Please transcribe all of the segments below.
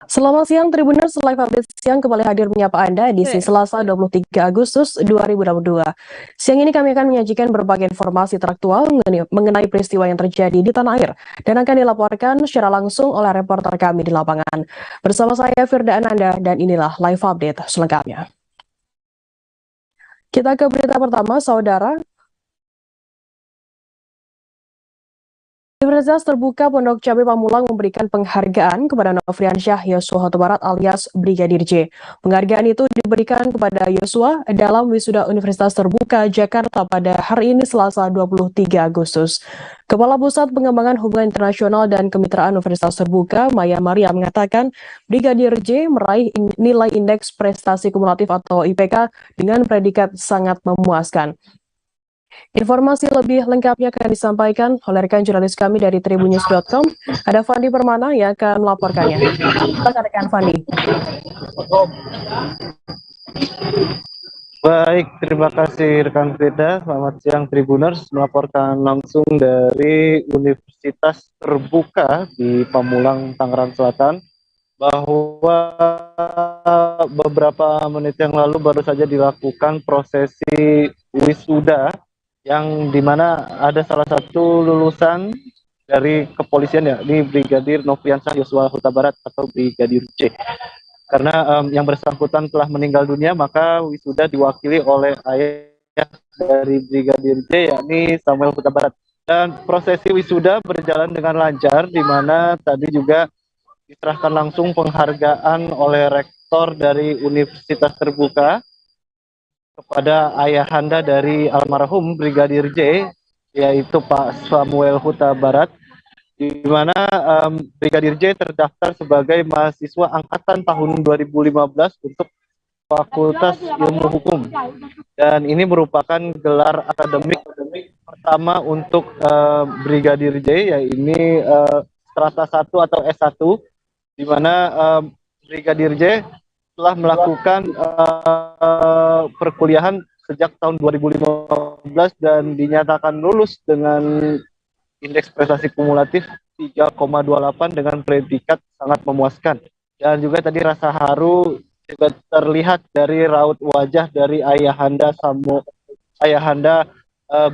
Selamat siang Tribuners, live update siang kembali hadir menyapa Anda edisi Selasa 23 Agustus 2022. Siang ini kami akan menyajikan berbagai informasi teraktual mengenai peristiwa yang terjadi di tanah air dan akan dilaporkan secara langsung oleh reporter kami di lapangan. Bersama saya Firda Ananda dan inilah live update selengkapnya. Kita ke berita pertama, Saudara. Universitas Terbuka Pondok Cabe Pamulang memberikan penghargaan kepada Nofriansyah Yosua Huta Barat alias Brigadir J. Penghargaan itu diberikan kepada Yosua dalam wisuda Universitas Terbuka Jakarta pada hari ini Selasa 23 Agustus. Kepala Pusat Pengembangan Hubungan Internasional dan Kemitraan Universitas Terbuka, Maya Maria, mengatakan Brigadir J meraih nilai indeks prestasi kumulatif atau IPK dengan predikat sangat memuaskan. Informasi lebih lengkapnya akan disampaikan oleh rekan jurnalis kami dari tribunnews.com. Ada Fandi Permana yang akan melaporkannya. Silakan rekan Fandi. Baik, terima kasih rekan Firda. Selamat siang Tribuners, melaporkan langsung dari Universitas Terbuka di Pamulang, Tangerang Selatan, bahwa beberapa menit yang lalu baru saja dilakukan prosesi wisuda yang dimana ada salah satu lulusan dari kepolisian, ya, ini Brigadir Nofriansyah Yosua Huta Barat atau Brigadir J. Karena yang bersangkutan telah meninggal dunia, maka wisuda diwakili oleh ayah dari Brigadir J, yakni Samuel Huta Barat. Dan prosesi wisuda berjalan dengan lancar, di mana tadi juga diserahkan langsung penghargaan oleh rektor dari Universitas Terbuka kepada ayahanda dari almarhum Brigadir J, yaitu Pak Samuel Huta Barat, di mana Brigadir J terdaftar sebagai mahasiswa angkatan tahun 2015 untuk Fakultas Ilmu Hukum. Dan ini merupakan gelar akademik pertama untuk Brigadir J, yaitu strata 1 atau S1, di mana Brigadir J telah melakukan perkuliahan sejak tahun 2015 dan dinyatakan lulus dengan indeks prestasi kumulatif 3,28 dengan predikat sangat memuaskan. Dan juga tadi rasa haru juga terlihat dari raut wajah dari ayahanda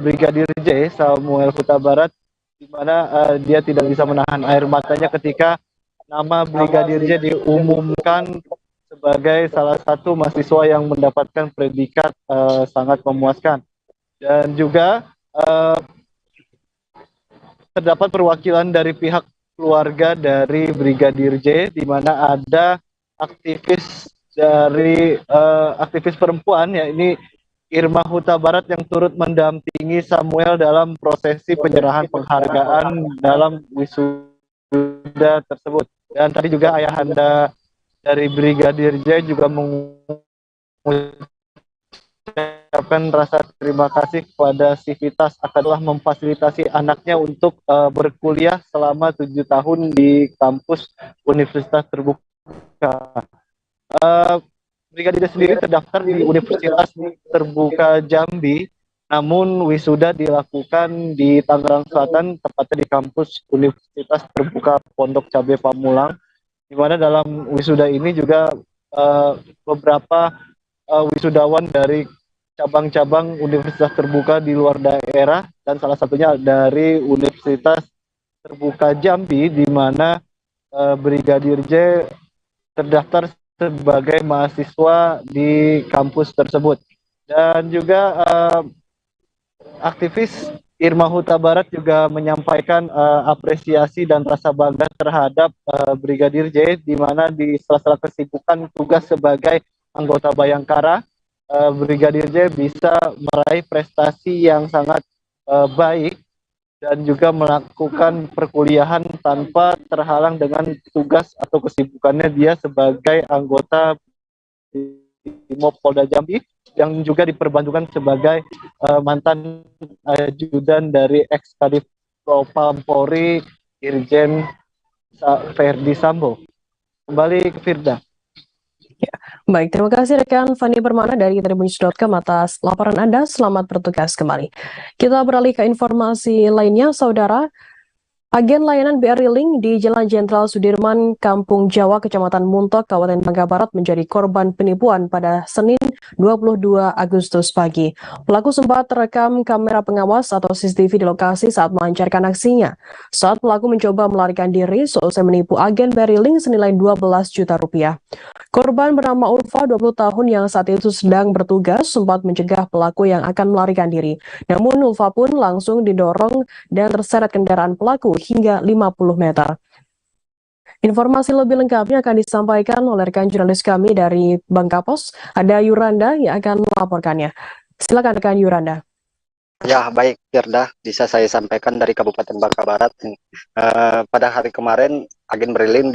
Brigadir J, Samuel Huta Barat, di mana dia tidak bisa menahan air matanya ketika nama Brigadir J diumumkan sebagai salah satu mahasiswa yang mendapatkan predikat sangat memuaskan. Dan juga terdapat perwakilan dari pihak keluarga dari Brigadir J, di mana ada aktivis dari aktivis perempuan, yakni Irma Huta Barat, yang turut mendampingi Samuel dalam prosesi penyerahan penghargaan dalam wisuda tersebut. Dan tadi juga ayahanda dari Brigadir J juga mengucapkan rasa terima kasih kepada Sivitas akan telah memfasilitasi anaknya untuk berkuliah selama 7 tahun di kampus Universitas Terbuka. Brigadir sendiri terdaftar di Universitas Terbuka Jambi, namun wisuda dilakukan di Tangerang Selatan, tepatnya di kampus Universitas Terbuka Pondok Cabe Pamulang, di mana dalam wisuda ini juga beberapa wisudawan dari cabang-cabang Universitas Terbuka di luar daerah, dan salah satunya dari Universitas Terbuka Jambi, di mana Brigadir J terdaftar sebagai mahasiswa di kampus tersebut. Dan juga aktivis Irma Huta Barat juga menyampaikan apresiasi dan rasa bangga terhadap Brigadir J, di mana di sela-sela kesibukan tugas sebagai anggota Bayangkara, Brigadir J bisa meraih prestasi yang sangat baik dan juga melakukan perkuliahan tanpa terhalang dengan tugas atau kesibukannya dia sebagai anggota Brimob Polda Jambi, yang juga diperbantukan sebagai mantan ajudan dari ex-kadif Propam Polri Irjen Verdi Sambo. Kembali ke Firda. Ya, baik, terima kasih rekan Fandi Permana dari tribunnews.com atas laporan Anda. Selamat bertugas kembali. Kita beralih ke informasi lainnya, Saudara. Agen layanan BRI Link di Jalan Jenderal Sudirman, Kampung Jawa, Kecamatan Muntok, Kabupaten Bangka Barat menjadi korban penipuan pada Senin 22 Agustus pagi. Pelaku sempat terekam kamera pengawas atau CCTV di lokasi saat melancarkan aksinya. Saat pelaku mencoba melarikan diri, seusai menipu agen BRI Link senilai 12 juta rupiah. Korban bernama Ulfa, 20 tahun yang saat itu sedang bertugas, sempat mencegah pelaku yang akan melarikan diri. Namun Ulfa pun langsung didorong dan terseret kendaraan pelaku hingga 50 meter. Informasi lebih lengkapnya akan disampaikan oleh rekan jurnalis kami dari Bangka Pos. Ada Yuranda yang akan melaporkannya. Silakan rekan Yuranda. Ya, baik, Firda. Bisa saya sampaikan dari Kabupaten Bangka Barat. Pada hari kemarin, agen Berilin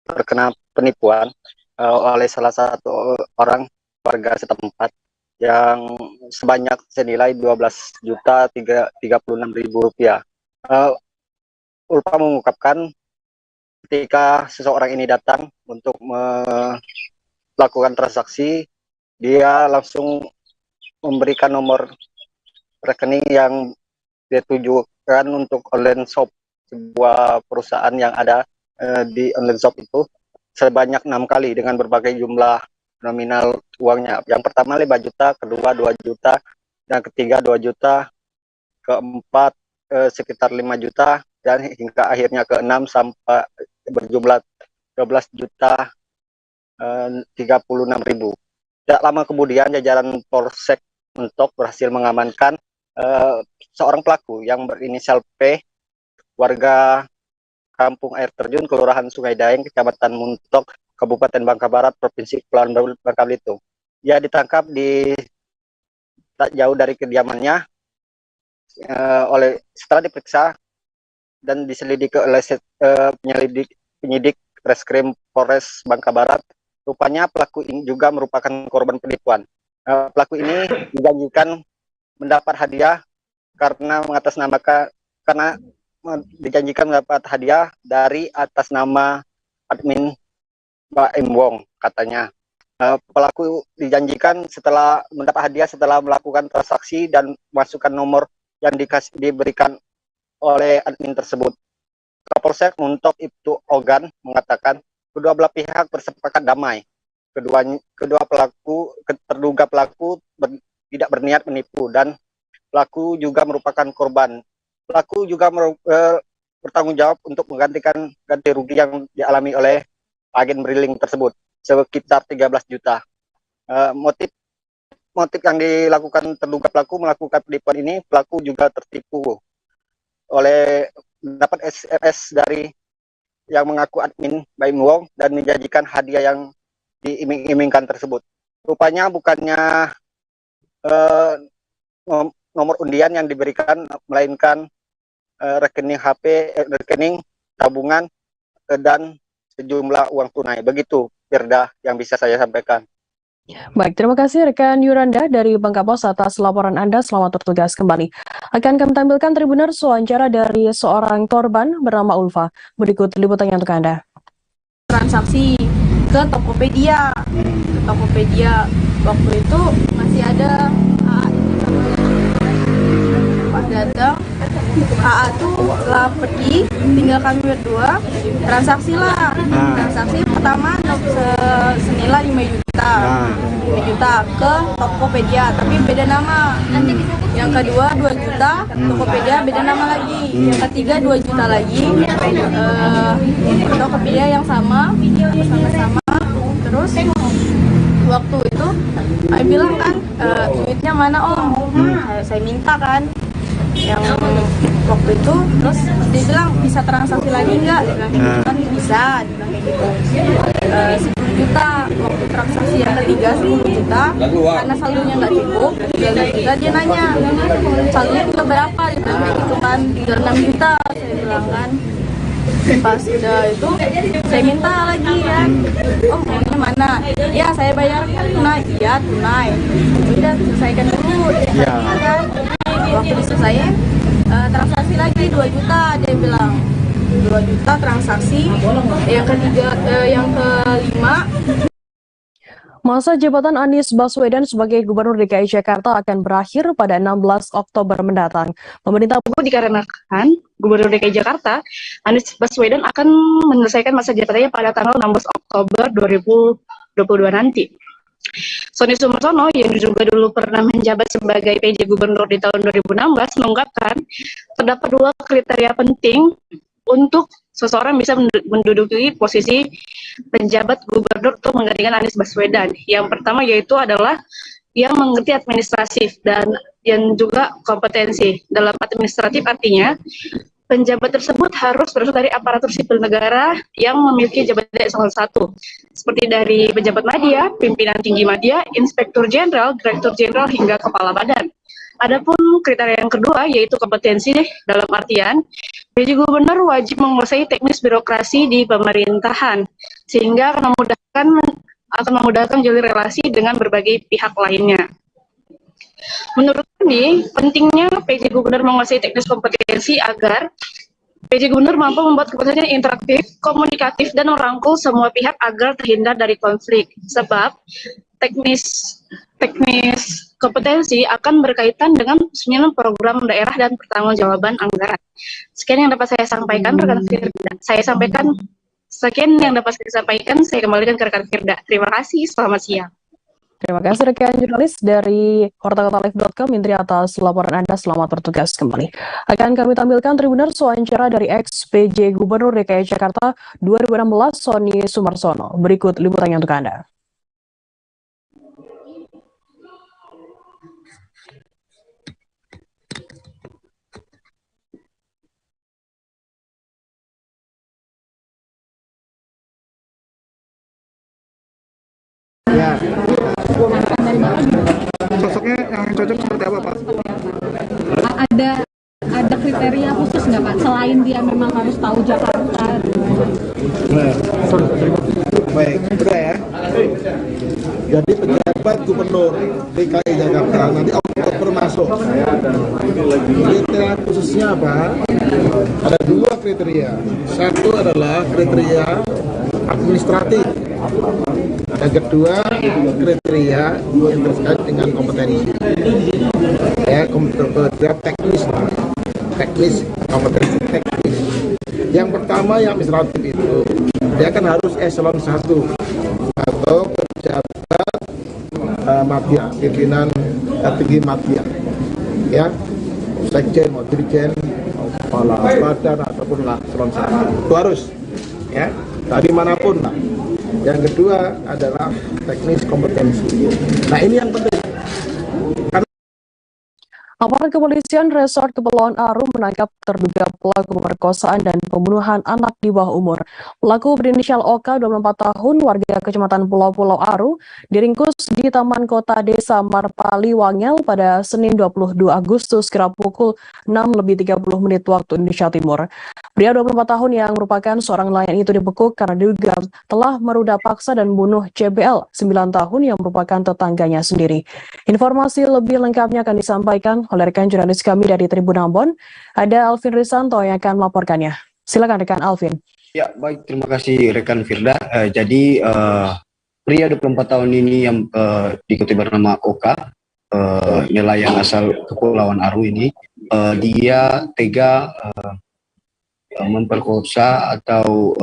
terkena penipuan oleh salah satu orang warga setempat yang sebanyak senilai 12.036.000 rupiah. Ulfa mengungkapkan ketika seseorang ini datang untuk melakukan transaksi, dia langsung memberikan nomor rekening yang ditujukan untuk online shop, sebuah perusahaan yang ada di online shop itu sebanyak 6 kali dengan berbagai jumlah nominal uangnya. Yang pertama 5 juta, kedua 2 juta, yang ketiga 2 juta, keempat sekitar 5 juta, dan hingga akhirnya ke-6 sampai berjumlah 12 juta 36.000. Tidak lama kemudian jajaran Polsek Muntok berhasil mengamankan seorang pelaku yang berinisial P, warga Kampung Air Terjun, Kelurahan Sungai Daeng, Kecamatan Muntok, Kabupaten Bangka Barat, Provinsi Kepulauan Bangka Belitung. Dia ditangkap di tak jauh dari kediamannya setelah diperiksa dan diselidiki oleh penyidik Reskrim Polres Bangka Barat. Rupanya pelaku ini juga merupakan korban penipuan. Pelaku ini dijanjikan mendapat hadiah karena dijanjikan mendapat hadiah dari atas nama admin Mbak M. Wong, katanya. Pelaku dijanjikan setelah mendapat hadiah setelah melakukan transaksi dan masukkan nomor yang diberikan oleh admin tersebut. Kapolsek Muntok Ibtu Ogan mengatakan kedua belah pihak bersepakat damai. Terduga pelaku tidak berniat menipu dan pelaku juga merupakan korban. Pelaku juga bertanggung jawab untuk menggantikan ganti rugi yang dialami oleh agen Berilink tersebut sekitar 13 juta. Motif yang dilakukan terduga pelaku melakukan penipuan ini, pelaku juga tertipu oleh mendapat SMS dari yang mengaku admin Baim Wong dan menjanjikan hadiah yang diiming-imingkan tersebut. Rupanya bukannya nomor undian yang diberikan, melainkan rekening HP, rekening tabungan, dan sejumlah uang tunai. Begitu, Firda, yang bisa saya sampaikan. Baik, terima kasih rekan Yuranda dari Bangka Pos atas laporan Anda. Selamat bertugas kembali. Akan kami tampilkan Tribuners wawancara dari seorang korban bernama Ulfa. Berikut liputannya untuk Anda. Transaksi ke Tokopedia. Waktu itu masih ada pas datang AA tuh lah pergi, tinggal kami berdua, transaksi pertama senilai 5 juta ke Tokopedia, tapi beda nama. Yang kedua 2 juta, Tokopedia beda nama lagi. Yang ketiga 2 juta lagi, Tokopedia yang sama. Terus waktu itu saya bilang kan, duitnya mana Om? Saya minta kan yang waktu itu, terus dia bilang bisa transaksi lagi nggak? Dia bilang kayak gitu kan, bisa, dia bilang kayak gitu. 10 juta waktu transaksi yang ketiga 10 juta, karena saldonya nggak cukup, 3 juta. Dia nanya saldonya tinggal berapa? Dia bilang kayak gitu kan, tinggal 6 juta. Saya bilang kan, pas udah itu saya minta lagi kan, Om uangnya mana? Ya saya bayar tunai. Iya tunai. Udah selesaikan dulu. Kan waktu diselesaikan transaksi lagi 2 juta, dia bilang 2 juta transaksi. Yang ketiga, yang kelima. Masa jabatan Anies Baswedan sebagai Gubernur DKI Jakarta akan berakhir pada 16 Oktober mendatang. Pemerintah Dikarenakan Gubernur DKI Jakarta, Anies Baswedan akan menyelesaikan masa jabatannya pada tanggal 16 Oktober 2022 nanti. Sonny Sumarsono yang juga dulu pernah menjabat sebagai PJ Gubernur di tahun 2016 mengungkapkan terdapat dua kriteria penting untuk seseorang bisa menduduki posisi penjabat gubernur untuk menggantikan Anies Baswedan. Yang pertama yaitu adalah yang mengerti administratif dan yang juga kompetensi. Dalam administratif artinya penjabat tersebut harus berasal dari aparatur sipil negara yang memiliki jabatan eselon 1, seperti dari pejabat media, pimpinan tinggi media, inspektur jenderal, direktur jenderal hingga kepala badan. Adapun kriteria yang kedua yaitu kompetensi dalam artian PJ Gubernur wajib menguasai teknis birokrasi di pemerintahan sehingga akan memudahkan jalur relasi dengan berbagai pihak lainnya. Menurut kami, pentingnya PJ Gubernur menguasai teknis kompetensi agar PJ Gubernur mampu membuat keputusan yang interaktif, komunikatif, dan merangkul semua pihak agar terhindar dari konflik. Sebab teknis kompetensi akan berkaitan dengan penyusunan program daerah dan pertanggungjawaban anggaran. Sekian yang dapat saya sampaikan, rekan Firda. Sekian yang dapat saya sampaikan, saya kembalikan ke rekan Firda. Terima kasih, selamat siang. Terima kasih rekan jurnalis dari portalkotalive.com, Indri, atas laporan Anda. Selamat bertugas kembali. Akan kami tampilkan Tribuners wawancara dari ex-PJ Gubernur DKI Jakarta 2016, Sonny Sumarsono. Berikut liputannya untuk Anda. Ya. Sosoknya yang cocok seperti apa, Pak? Ada kriteria khusus nggak, Pak? Selain dia memang harus tahu Jakarta. Baik, sudah ya. Jadi penjabat Gubernur DKI Jakarta nanti Oktober masuk. Kriteria khususnya apa? Ada dua kriteria. Satu adalah kriteria administratif. Yang kedua, kriteria yang terkait dengan kompetensi. Ya, kriteria teknis, kompetensi teknis. Yang pertama yang administratif itu, dia kan harus eselon 1 atau pejabat madya, pimpinan tinggi madya. Ya, sekjen, mau dirjen, kepala badan ataupun eselon 1. Itu harus, ya, dari manapun lah. Yang kedua adalah teknis kompetensi. Nah, ini yang penting. Aparat kepolisian Resort Kepulauan Aru menangkap terduga pelaku pemerkosaan dan pembunuhan anak di bawah umur. Pelaku berinisial OK, 24 tahun, warga Kecamatan Pulau-Pulau Aru, diringkus di Taman Kota Desa Marpali Wangel pada Senin 22 Agustus kira pukul 6:30 waktu Indonesia Timur. Pria 24 tahun yang merupakan seorang nelayan itu dibekuk karena diduga telah meruda paksa dan membunuh CBL, 9 tahun, yang merupakan tetangganya sendiri. Informasi lebih lengkapnya akan disampaikan oleh rekan jurnalis kami dari Tribun Ambon. Ada Alvin Risanto yang akan melaporkannya. Silakan rekan Alvin. Ya, baik, terima kasih rekan Firda. Jadi pria 24 tahun ini yang dikutip bernama Oka, nelayan asal Kepulauan Aru ini, dia tega memperkosa atau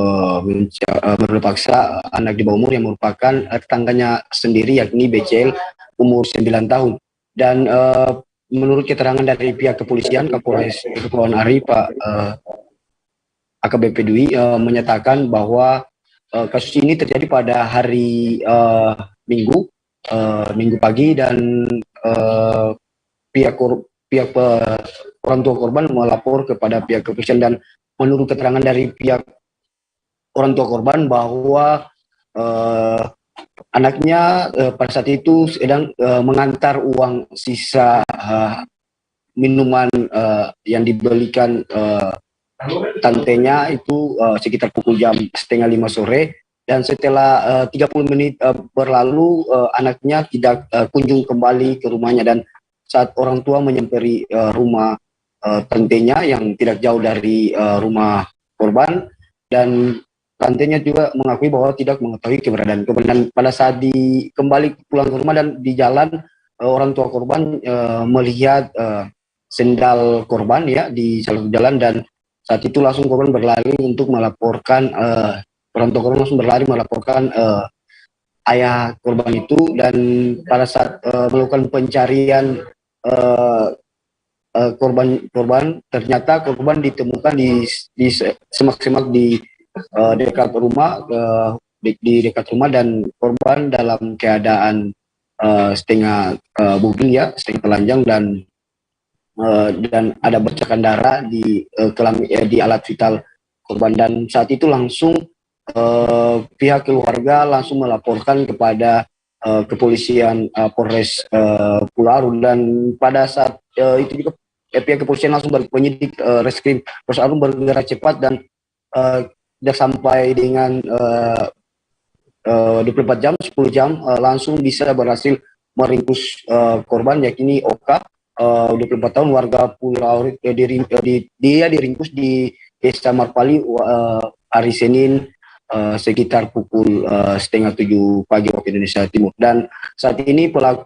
paksa anak di bawah umur yang merupakan tetangganya sendiri, yakni BCL umur 9 tahun. Dan menurut keterangan dari pihak kepolisian Kapolres Kepulauan Aru, Pak AKBP Dwi, menyatakan bahwa kasus ini terjadi pada hari Minggu pagi, dan pihak orang tua korban melapor kepada pihak kepolisian. Dan menurut keterangan dari pihak orang tua korban bahwa anaknya pada saat itu sedang mengantar uang sisa minuman yang dibelikan tantenya itu sekitar pukul jam 4:30 sore. Dan setelah 30 menit berlalu, anaknya tidak kunjung kembali ke rumahnya. Dan saat orang tua menyemperi rumah tantenya yang tidak jauh dari rumah korban, dan tantenya juga mengakui bahwa tidak mengetahui keberadaan korban. Dan pada saat kembali pulang ke rumah dan di jalan, orang tua korban melihat sendal korban ya di salah satu jalan, dan saat itu langsung korban berlari untuk melaporkan, orang tua korban langsung berlari melaporkan ayah korban itu. Dan pada saat melakukan pencarian korban, ternyata korban ditemukan di semak-semak di dekat rumah, di dekat rumah, dan korban dalam keadaan setengah bugil ya, setengah telanjang, dan ada bercakan darah di di alat vital korban. Dan saat itu langsung pihak keluarga langsung melaporkan kepada kepolisian Polres Pulau Aru. Dan pada saat itu juga pihak kepolisian langsung penyidik Reskrim Polres Aru bergerak cepat, dan tidak sampai dengan 24 jam, 10 jam langsung bisa berhasil meringkus korban, yakni Oka, 24 tahun, warga Pulau Aru. Dia diringkus di Desa Marpali hari Senin sekitar pukul setengah 7 pagi waktu Indonesia Timur. Dan saat ini pada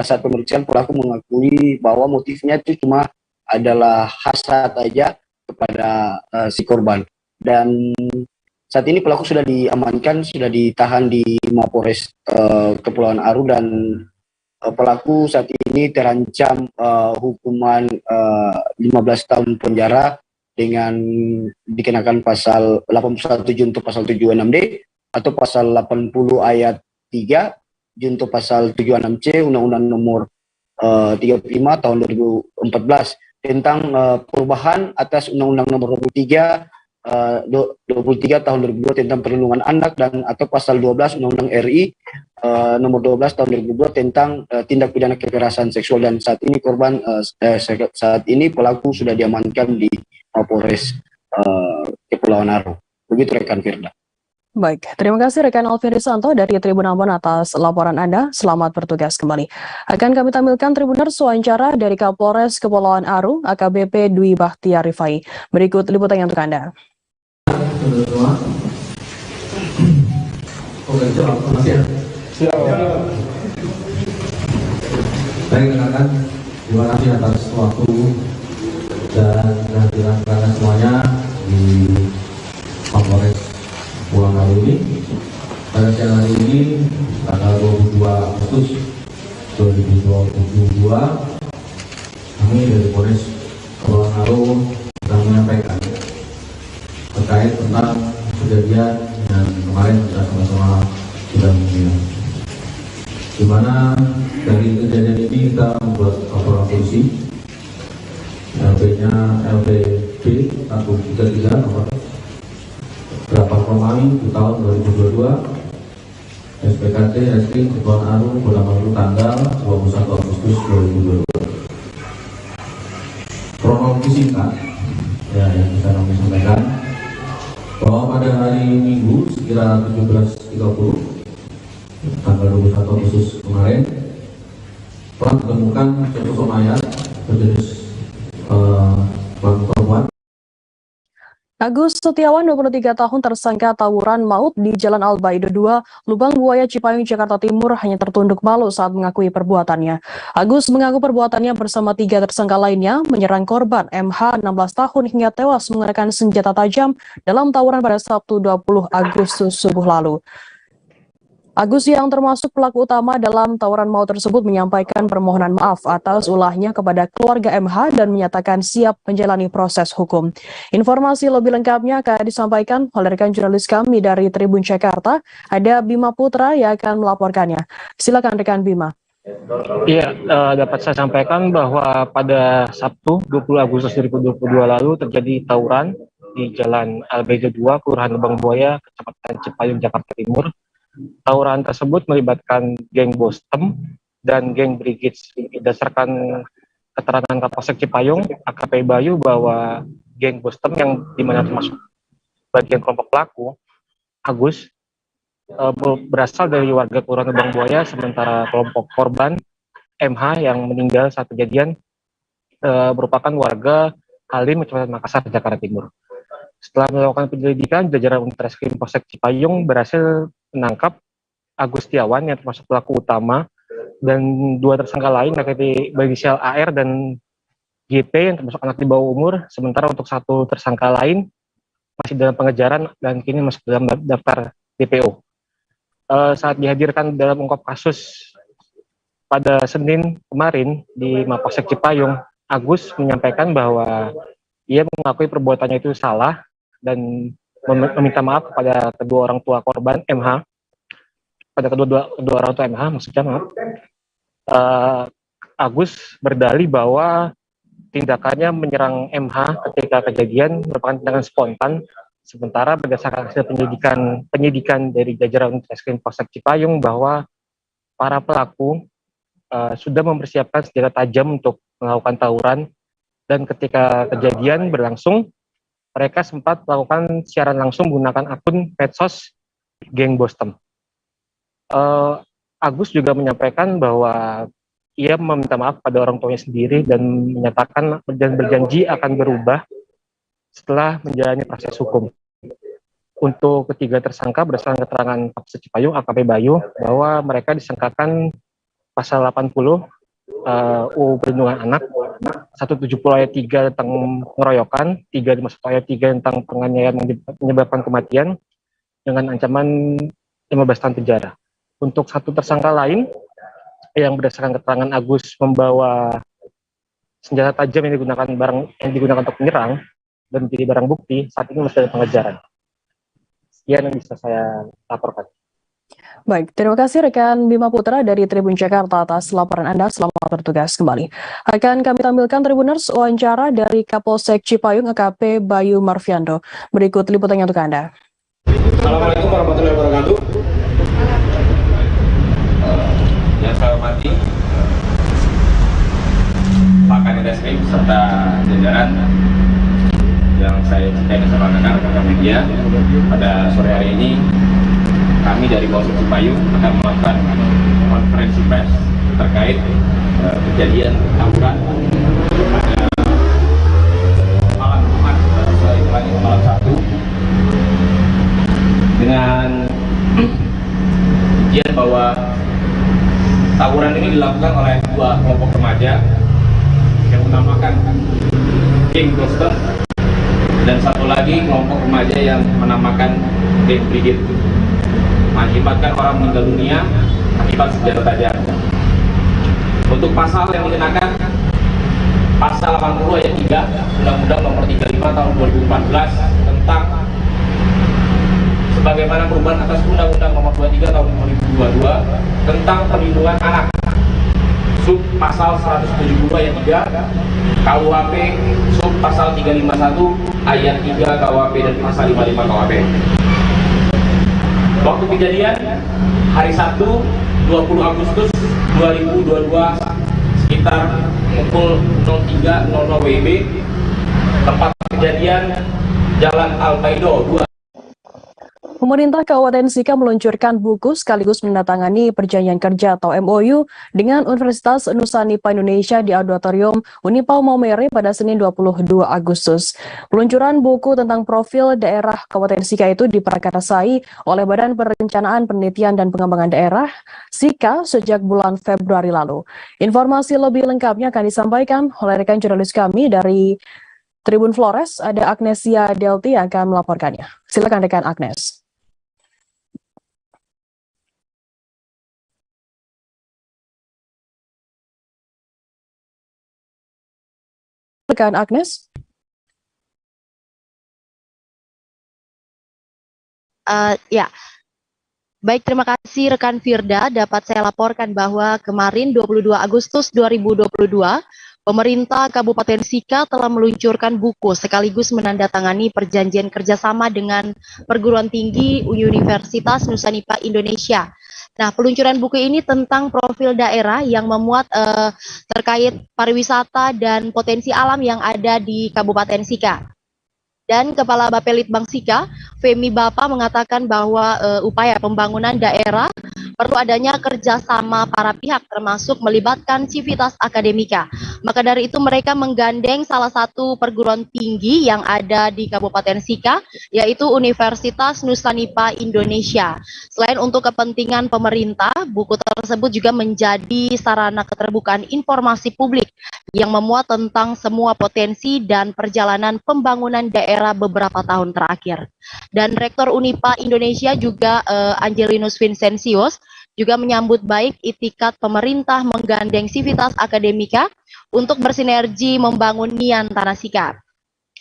saat pemeriksaan pelaku mengakui bahwa motifnya itu cuma adalah hasrat aja kepada si korban. Dan saat ini pelaku sudah diamankan, sudah ditahan di Mapolres Kepulauan Aru, dan pelaku saat ini terancam hukuman 15 tahun penjara dengan dikenakan pasal 81 junto pasal 76D atau pasal 80 ayat 3 junto pasal 76C Undang-Undang Nomor 35 tahun 2014 tentang perubahan atas Undang-Undang Nomor 23 tahun 2002 tentang perlindungan anak, dan atau pasal 12 Undang-Undang RI nomor 12 tahun 2002 tentang tindak pidana kekerasan seksual. Dan saat ini saat ini pelaku sudah diamankan di Polres Kepulauan Aru. Begitu rekan Firda. Baik, terima kasih rekan Alvin Risanto dari Tribun Ambon atas laporan Anda. Selamat bertugas kembali. Akan kami tampilkan Tribuners wawancara dari Kapolres Kepulauan Aru, AKBP Dwi Bakhtiar Rifai. Berikut liputannya untuk Anda. Baik rekan-rekan, terima kasih atas waktu dan kehadiran kalian semuanya di Kapolres Kepulauan Aru ini. Pada siang hari ini, tanggal 22 Agustus 2022, kami dari Polres Kepulauan Aru sedang menyampaikan terkait tentang kejadian yang kemarin kita sama-sama sudah mendengar. Di mana dari kejadian ini kita membuat laporan polisi LP-nya LPB 133 nomor berapa Romawi tahun 2022 SPKT Reskrim Kepulauan Aru Polda Maluku tanggal 21 Agustus 2022. Kronologi singkat ya yang bisa kami sampaikan bahwa pada hari Minggu sekira 17.30 tanggal 21 Agustus kemarin telah ditemukan sosok mayat berjenis perempuan. Agus Setiawan, 23 tahun, tersangka tawuran maut di Jalan Al-Baido 2, Lubang Buaya, Cipayung, Jakarta Timur, hanya tertunduk malu saat mengakui perbuatannya. Agus mengaku perbuatannya bersama 3 tersangka lainnya menyerang korban MH 16 tahun hingga tewas menggunakan senjata tajam dalam tawuran pada Sabtu 20 Agustus subuh lalu. Agus yang termasuk pelaku utama dalam tawuran maut tersebut menyampaikan permohonan maaf atas ulahnya kepada keluarga MH dan menyatakan siap menjalani proses hukum. Informasi lebih lengkapnya akan disampaikan oleh rekan jurnalis kami dari Tribun Jakarta. Ada Bima Putra yang akan melaporkannya. Silakan rekan Bima. Iya, dapat saya sampaikan bahwa pada Sabtu 20 Agustus 2022 lalu terjadi tawuran di Jalan Al-Baido 2, Kelurahan Lubang Buaya, Kecamatan Cipayung, Jakarta Timur. Tawuran tersebut melibatkan geng Bostem dan geng Brigits. Berdasarkan keterangan Kapolsek Cipayung, AKP Bayu, bahwa geng Bostem yang dimana termasuk bagian kelompok pelaku, Agus, berasal dari warga Kelurahan Lubang Buaya, sementara kelompok korban MH yang meninggal saat kejadian merupakan warga Halim, Kecamatan Makassar, Jakarta Timur. Setelah melakukan penyelidikan, jajaran Unit Reskrim Polsek Cipayung berhasil menangkap Agus Setiawan yang termasuk pelaku utama dan 2 tersangka lain yakni berinisial AR dan GP yang termasuk anak di bawah umur. Sementara untuk 1 tersangka lain masih dalam pengejaran dan kini masuk dalam daftar DPO. Saat dihadirkan dalam ungkap kasus pada Senin kemarin di Mapolsek Cipayung, Agus menyampaikan bahwa ia mengakui perbuatannya itu salah dan meminta maaf kepada kedua orang tua korban MH, pada kedua orang tua MH maksudnya maaf. Agus berdalih bahwa tindakannya menyerang MH ketika kejadian merupakan tindakan spontan, sementara berdasarkan hasil penyidikan dari jajaran Reskrim Polsek Cipayung bahwa para pelaku sudah mempersiapkan senjata tajam untuk melakukan tawuran, dan ketika kejadian berlangsung mereka sempat melakukan siaran langsung menggunakan akun medsos geng Boston. Agus juga menyampaikan bahwa ia meminta maaf pada orang tuanya sendiri dan menyatakan dan berjanji akan berubah setelah menjalani proses hukum. Untuk ketiga tersangka berdasarkan keterangan Kapolsek Cipayung AKP Bayu bahwa mereka disangkakan pasal 80 UU Perlindungan Anak, 170 ayat 3 tentang pengeroyokan, 351 ayat 3 tentang penganiayaan menyebabkan kematian dengan ancaman 15 tahun penjara. Untuk 1 tersangka lain yang berdasarkan keterangan Agus membawa senjata tajam yang digunakan untuk menyerang dan menjadi barang bukti, saat ini masih dalam pengejaran. Sekian yang bisa saya laporkan. Baik, terima kasih rekan Bima Putra dari Tribun Jakarta atas laporan Anda. Selamat bertugas kembali. Akan kami tampilkan Tribuners wawancara dari Kapolsek Cipayung AKP Bayu Marviando. Berikut liputannya untuk Anda. Assalamualaikum warahmatullahi wabarakatuh. Yang saya hormati Pak Kadit Reskrim serta jajaran yang saya cintai dan saya banggakan media, pada sore hari ini kami dari Polsek Cipayung akan melakukan konferensi pers terkait kejadian tawuran pada malam Jumat, malam Sabtu, dengan ujian bahwa tawuran ini dilakukan oleh 2 kelompok remaja yang menamakan geng Boston dan 1 lagi kelompok remaja yang menamakan geng Brigade, mengakibatkan orang meninggal dunia akibat senjata tajam. Untuk pasal yang dikenakan, pasal 80 ayat 3 Undang-Undang Nomor 35 Tahun 2014 tentang sebagaimana perubahan atas Undang-Undang Nomor 23 Tahun 2022 tentang perlindungan anak, sub pasal 170 ayat 3 KUHP, sub pasal 351 ayat 3 KUHP dan pasal 55 KUHP. Waktu kejadian hari Sabtu 20 Agustus 2022 sekitar pukul 03.00 WIB, tempat kejadian Jalan Al-Baido 2. Pemerintah Kabupaten Sika meluncurkan buku sekaligus menandatangani perjanjian kerja atau MOU dengan Universitas Nusa-Nipah Indonesia di Auditorium Unipau Maumere pada Senin 22 Agustus. Peluncuran buku tentang profil daerah Kabupaten Sika itu diprakarsai oleh Badan Perencanaan Penelitian dan Pengembangan Daerah Sika sejak bulan Februari lalu. Informasi lebih lengkapnya akan disampaikan oleh rekan jurnalis kami dari Tribun Flores, ada Agnesia Delti yang akan melaporkannya. Silakan rekan Agnes. Rekan Agnes. Ya, baik, terima kasih rekan Firda. Dapat saya laporkan bahwa kemarin 22 Agustus 2022, pemerintah Kabupaten Sika telah meluncurkan buku sekaligus menandatangani perjanjian kerjasama dengan perguruan tinggi Universitas Nusa-Nipah Indonesia. Nah, peluncuran buku ini tentang profil daerah yang memuat terkait pariwisata dan potensi alam yang ada di Kabupaten Sika. Dan Kepala Bapelitbang Sika, Femi Bapa, mengatakan bahwa upaya pembangunan daerah perlu adanya kerjasama para pihak termasuk melibatkan Civitas Akademika. Maka dari itu mereka menggandeng salah satu perguruan tinggi yang ada di Kabupaten Sika, yaitu Universitas Nusa Indonesia. Selain untuk kepentingan pemerintah, buku tersebut juga menjadi sarana keterbukaan informasi publik yang memuat tentang semua potensi dan perjalanan pembangunan daerah beberapa tahun terakhir. Dan Rektor Unipa Indonesia juga Angelinus Vincentius juga menyambut baik itikat pemerintah menggandeng Civitas Akademika untuk bersinergi membangun Nian Tanah Sika.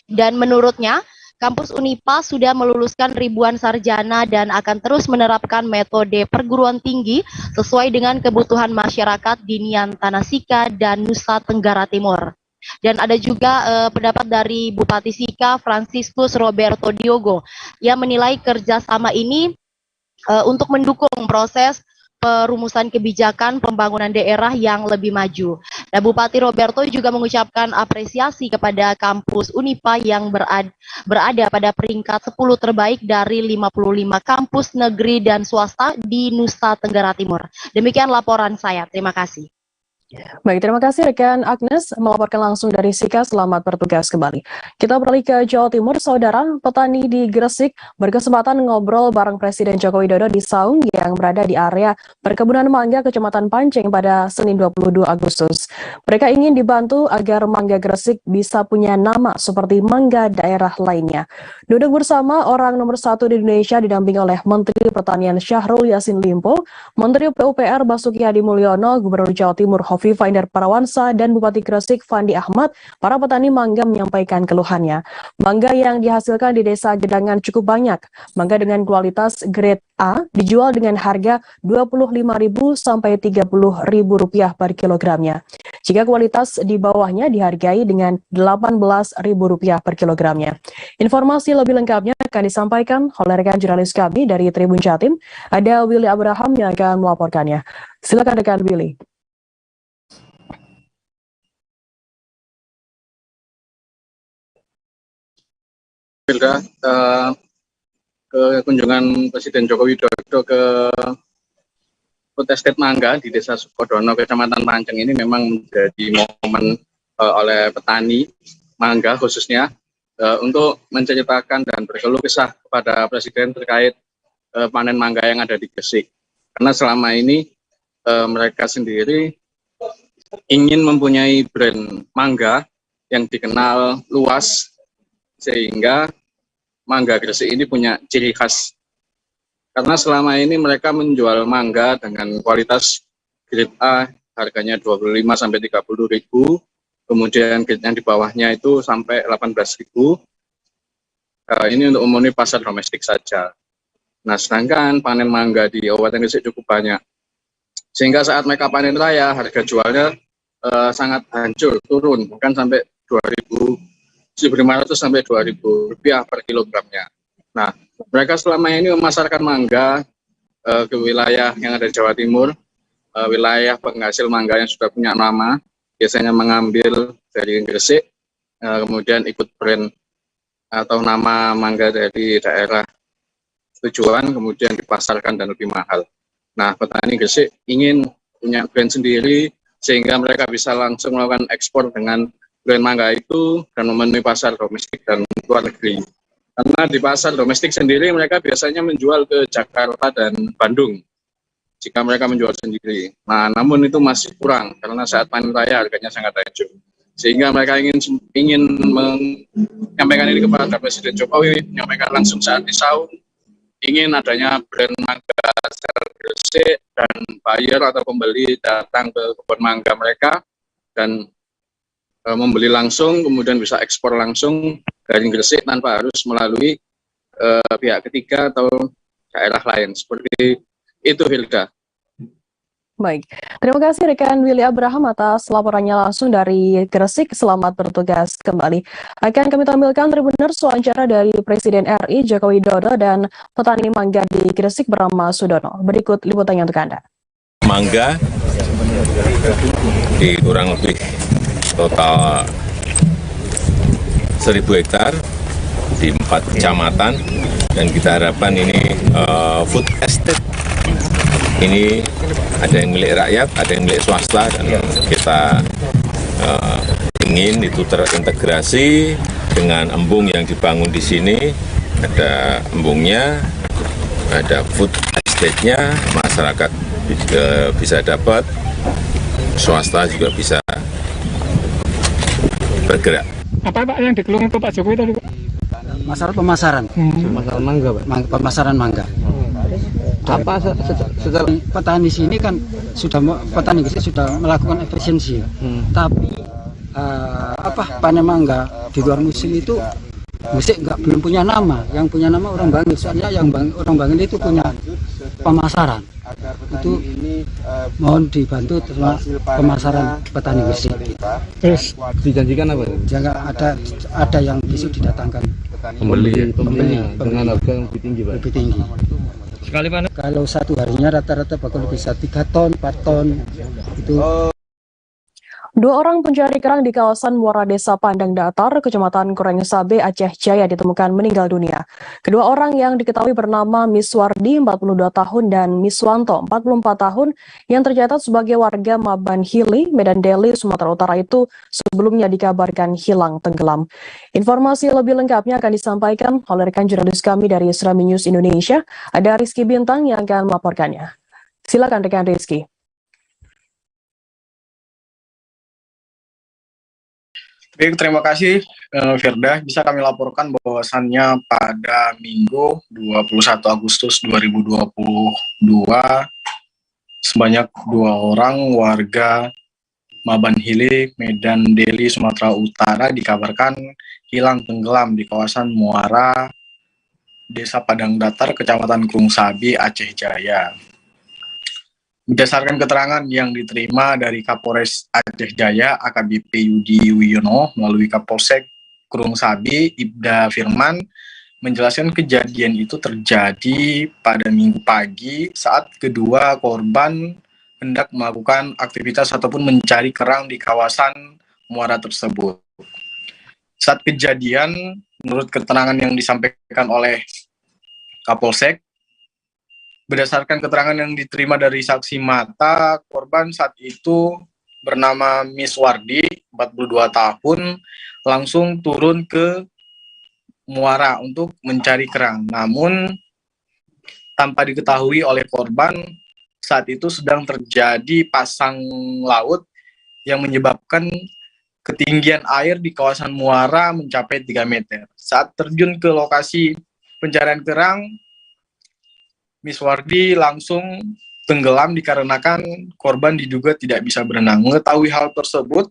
Dan menurutnya, kampus Unipa sudah meluluskan ribuan sarjana dan akan terus menerapkan metode perguruan tinggi sesuai dengan kebutuhan masyarakat di Nian Tanah Sika dan Nusa Tenggara Timur. Dan ada juga pendapat dari Bupati Sika, Franciscus Roberto Diogo, yang menilai kerjasama ini untuk mendukung proses perumusan kebijakan pembangunan daerah yang lebih maju. Dan Bupati Roberto juga mengucapkan apresiasi kepada kampus Unipa yang berada pada peringkat 10 terbaik dari 55 kampus negeri dan swasta di Nusa Tenggara Timur. Demikian laporan saya. Terima kasih. Baik, terima kasih rekan Agnes melaporkan langsung dari Sika. Selamat bertugas kembali. Kita beralih ke Jawa Timur, saudara. Petani di Gresik berkesempatan ngobrol bareng Presiden Joko Widodo di saung yang berada di area perkebunan mangga Kecamatan Panceng pada Senin 22 Agustus. Mereka ingin dibantu agar mangga Gresik bisa punya nama seperti mangga daerah lainnya. Duduk bersama orang nomor 1 di Indonesia didampingi oleh Menteri Pertanian Syahrul Yassin Limpo, Menteri PUPR Basuki Hadi Mulyono, Gubernur Jawa Timur Hovifa Indar Parawansa, dan Bupati Gresik Fandi Ahmad. Para petani mangga menyampaikan keluhannya. Mangga yang dihasilkan di Desa Gedangan cukup banyak. Mangga dengan kualitas grade A dijual dengan harga Rp25.000 sampai Rp30.000 per kilogramnya. Jika kualitas di bawahnya dihargai dengan Rp18.000 per kilogramnya. Informasi lebih lengkapnya akan disampaikan oleh rekan jurnalis kami dari Tribun Jatim. Ada Willy Abraham yang akan melaporkannya. Silakan rekan Willy. Ke kunjungan Presiden Joko Widodo ke food estate mangga di Desa Sukodono, Kecamatan Panceng ini memang menjadi momen oleh petani mangga khususnya untuk menceritakan dan berkeluh kesah kepada Presiden terkait panen mangga yang ada di Gresik. Karena selama ini mereka sendiri ingin mempunyai brand mangga yang dikenal luas, sehingga mangga Gresik ini punya ciri khas. Karena selama ini mereka menjual mangga dengan kualitas grade A, harganya Rp25.000 sampai Rp30.000, kemudian grade yang di bawahnya itu sampai Rp18.000. Ini untuk memenuhi pasar domestik saja. Nah, sedangkan panen mangga di Kabupaten Gresik cukup banyak. Sehingga saat mereka panen raya, harga jualnya sangat hancur, turun, bahkan sampai Rp1.500 sampai Rp2.000 per kilogramnya. Nah, mereka selama ini memasarkan mangga ke wilayah yang ada di Jawa Timur, wilayah penghasil mangga yang sudah punya nama, biasanya mengambil dari Gresik, kemudian ikut brand atau nama mangga dari daerah tujuan, kemudian dipasarkan dan lebih mahal. Nah, petani Gresik ingin punya brand sendiri, sehingga mereka bisa langsung melakukan ekspor dengan brand mangga itu dan memenuhi pasar domestik dan luar negeri. Karena di pasar domestik sendiri mereka biasanya menjual ke Jakarta dan Bandung jika mereka menjual sendiri. Nah, namun itu masih kurang karena saat panen raya harganya sangat hancur. Sehingga mereka ingin menyampaikan ini kepada Presiden Jokowi, menyampaikan langsung saat di saung, ingin adanya brand mangga Gresik dan buyer atau pembeli datang ke kebun mangga mereka dan membeli langsung, kemudian bisa ekspor langsung dari Gresik tanpa harus melalui pihak ketiga atau daerah lain. Seperti itu, Hilda. Baik, terima kasih rekan Willy Abraham atas laporannya langsung dari Gresik. Selamat bertugas kembali. Akan kami tampilkan Tribuners wawancara dari Presiden RI Joko Widodo dan petani mangga di Gresik bernama Sudono. Berikut liputannya untuk Anda. Mangga di kurang lebih total 1.000 hektar di 4 kecamatan, dan kita harapkan ini food estate ini ada yang milik rakyat, ada yang milik swasta, dan kita ingin itu terintegrasi dengan embung yang dibangun di sini. Ada embungnya, ada food estate-nya, masyarakat bisa dapat, swasta juga bisa bergerak. Apa Pak yang dikeluhkan ke Pak Jokowi tadi Pak? Masalah pemasaran, masalah mangga Pak, pemasaran mangga. Apa setelah petani sini kan petani sudah melakukan efisiensi, tapi panen mangga di luar musim itu belum punya nama. Yang punya nama orang Bangil, soalnya orang Bangil itu punya pemasaran. Itu mohon dibantu terima pemasaran petani gresik. Terus dijanjikan apa? Jangan ada yang besok didatangkan pembeli dengan harga yang lebih tinggi Pak. Lebih tinggi. Sekali panen? Kalau satu harinya rata-rata bakal bisa 3 ton, 4 ton itu. 2 orang pencari kerang di kawasan Muara Desa Pandang Datar, Kecamatan Kurengsabe, Aceh Jaya ditemukan meninggal dunia. Kedua orang yang diketahui bernama Miswardi, 42 tahun, dan Miswanto, 44 tahun, yang tercatat sebagai warga Maban Hili, Medan Deli, Sumatera Utara itu sebelumnya dikabarkan hilang tenggelam. Informasi lebih lengkapnya akan disampaikan oleh rekan jurnalis kami dari Serami News Indonesia, ada Rizky Bintang yang akan melaporkannya. Silakan rekan Rizky. Baik, terima kasih Firda. Bisa kami laporkan bahwasannya pada Minggu 21 Agustus 2022 sebanyak 2 orang warga Maban Hili, Medan Deli, Sumatera Utara dikabarkan hilang tenggelam di kawasan Muara Desa Padang Datar, Kecamatan Kurengsabe, Aceh Jaya. Berdasarkan keterangan yang diterima dari Kapolres Aceh Jaya, AKBP Yudi Wiono, melalui Kapolsek Kurengsabe, Ibda Firman, menjelaskan kejadian itu terjadi pada Minggu pagi saat kedua korban hendak melakukan aktivitas ataupun mencari kerang di kawasan muara tersebut. Saat kejadian, menurut keterangan yang disampaikan oleh Kapolsek, berdasarkan keterangan yang diterima dari saksi mata, korban saat itu bernama Miswardi, 42 tahun, langsung turun ke muara untuk mencari kerang. Namun, tanpa diketahui oleh korban, saat itu sedang terjadi pasang laut yang menyebabkan ketinggian air di kawasan muara mencapai 3 meter. Saat terjun ke lokasi pencarian kerang, Miswardi langsung tenggelam dikarenakan korban diduga tidak bisa berenang. Mengetahui hal tersebut,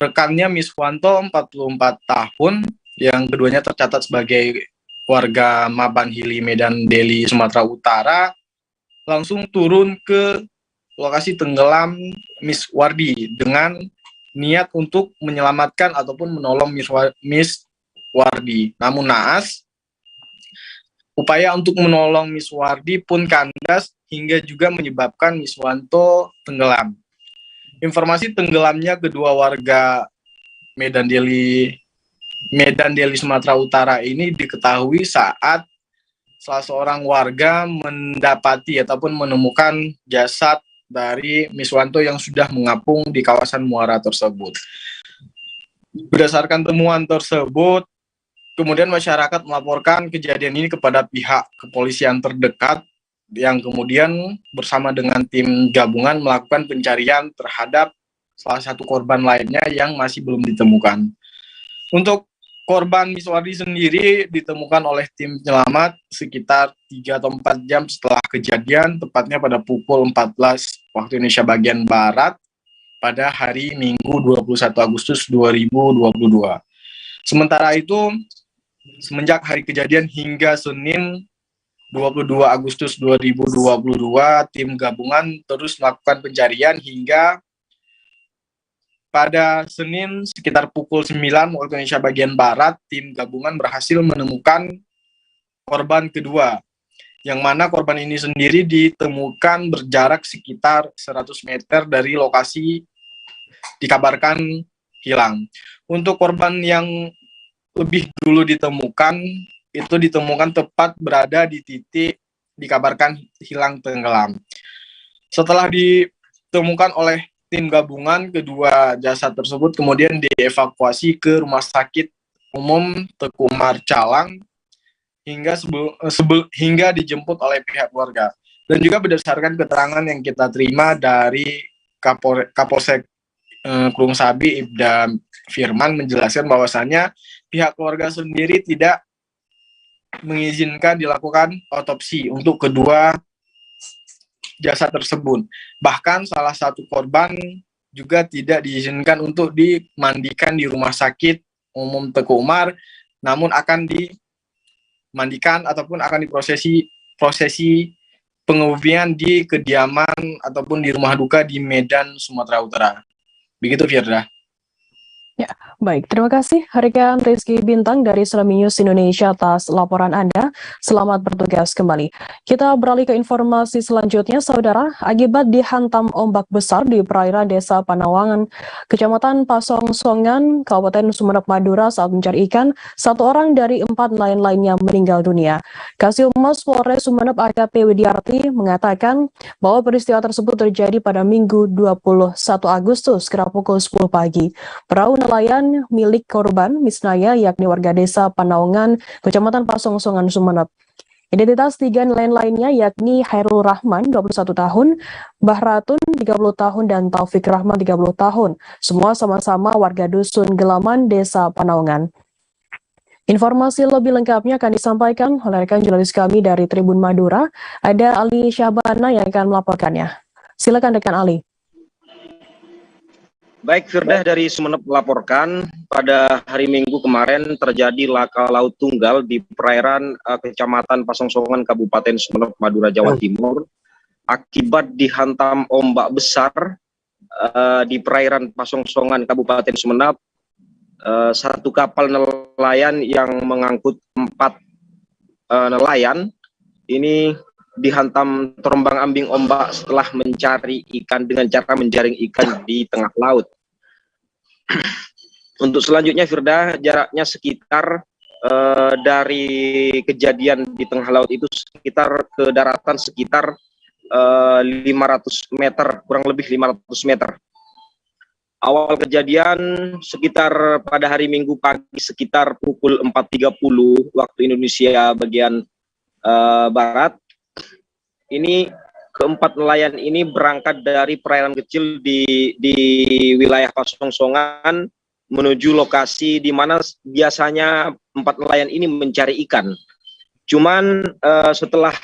rekannya Miswanto, 44 tahun, yang keduanya tercatat sebagai warga Maban Hili, Medan Deli, Sumatera Utara, langsung turun ke lokasi tenggelam Miswardi dengan niat untuk menyelamatkan ataupun menolong Miswardi. Namun naas, upaya untuk menolong Miswardi pun kandas hingga juga menyebabkan Miswanto tenggelam. Informasi tenggelamnya kedua warga Medan Deli Sumatera Utara ini diketahui saat salah seorang warga mendapati ataupun menemukan jasad dari Miswanto yang sudah mengapung di kawasan muara tersebut. Berdasarkan temuan tersebut, kemudian masyarakat melaporkan kejadian ini kepada pihak kepolisian terdekat yang kemudian bersama dengan tim gabungan melakukan pencarian terhadap salah satu korban lainnya yang masih belum ditemukan. Untuk korban Miswardi sendiri ditemukan oleh tim penyelamat sekitar 3 atau 4 jam setelah kejadian, tepatnya pada pukul 14 waktu Indonesia bagian Barat pada hari Minggu 21 Agustus 2022. Sementara itu, semenjak hari kejadian hingga Senin 22 Agustus 2022, tim gabungan terus melakukan pencarian hingga pada Senin sekitar pukul 9 waktu Indonesia bagian Barat, tim gabungan berhasil menemukan korban kedua, yang mana korban ini sendiri ditemukan berjarak sekitar 100 meter dari lokasi dikabarkan hilang. Untuk korban yang lebih dulu ditemukan, itu ditemukan tepat berada di titik dikabarkan hilang tenggelam. Setelah ditemukan oleh tim gabungan, kedua jasad tersebut kemudian dievakuasi ke Rumah Sakit Umum Teku Umar Calang hingga dijemput oleh pihak keluarga. Dan juga berdasarkan keterangan yang kita terima dari Kapolsek Kelung Sabi Ibda Firman menjelaskan bahwasannya pihak keluarga sendiri tidak mengizinkan dilakukan otopsi untuk kedua jasad tersebut. Bahkan salah satu korban juga tidak diizinkan untuk dimandikan di Rumah Sakit Umum Teku Umar, namun akan dimandikan ataupun akan prosesi penguburan di kediaman ataupun di rumah duka di Medan, Sumatera Utara. Begitu, Firda. Ya, baik. Terima kasih rekan Rizky Bintang dari Selami News Indonesia atas laporan Anda. Selamat bertugas kembali. Kita beralih ke informasi selanjutnya, Saudara. Akibat dihantam ombak besar di perairan Desa Panawangan, Kecamatan Pasongsongan, Kabupaten Sumeneb, Madura saat mencari ikan, 1 orang dari 4 nelayan lainnya meninggal dunia. Kasih-Humas Polres Sumeneb AKP Widiarti mengatakan bahwa peristiwa tersebut terjadi pada Minggu 21 Agustus kira pukul 10 pagi. Perahu nelayan milik korban Misnaya yakni warga Desa Panawangan, Kecamatan Pasongsongan, Sumeneb. Identitas 3 nelayan lainnya yakni Hairul Rahman 21 tahun, Bahratun 30 tahun, dan Taufik Rahman 30 tahun. Semua sama-sama warga Dusun Gelaman, Desa Panawangan. Informasi lebih lengkapnya akan disampaikan oleh rekan jurnalis kami dari Tribun Madura. Ada Ali Syahbana yang akan melaporkannya. Silakan rekan Ali. Baik, Firdah dari Sumeneb melaporkan pada hari Minggu kemarin terjadi laka laut tunggal di perairan Kecamatan Pasongsongan, Kabupaten Sumeneb, Madura, Jawa Timur, akibat dihantam ombak besar di perairan Pasongsongan, Kabupaten Sumeneb. Satu kapal nelayan yang mengangkut 4 nelayan ini dihantam terombang-ambing ombak setelah mencari ikan dengan cara menjaring ikan di tengah laut. Untuk selanjutnya, Firda, jaraknya sekitar dari kejadian di tengah laut itu sekitar ke daratan sekitar 500 meter, kurang lebih 500 meter. Awal kejadian sekitar pada hari Minggu pagi sekitar pukul 4.30 waktu Indonesia bagian Barat. Ini keempat nelayan ini berangkat dari perairan kecil di wilayah Pasongsongan menuju lokasi di mana biasanya 4 nelayan ini mencari ikan. Cuman setelah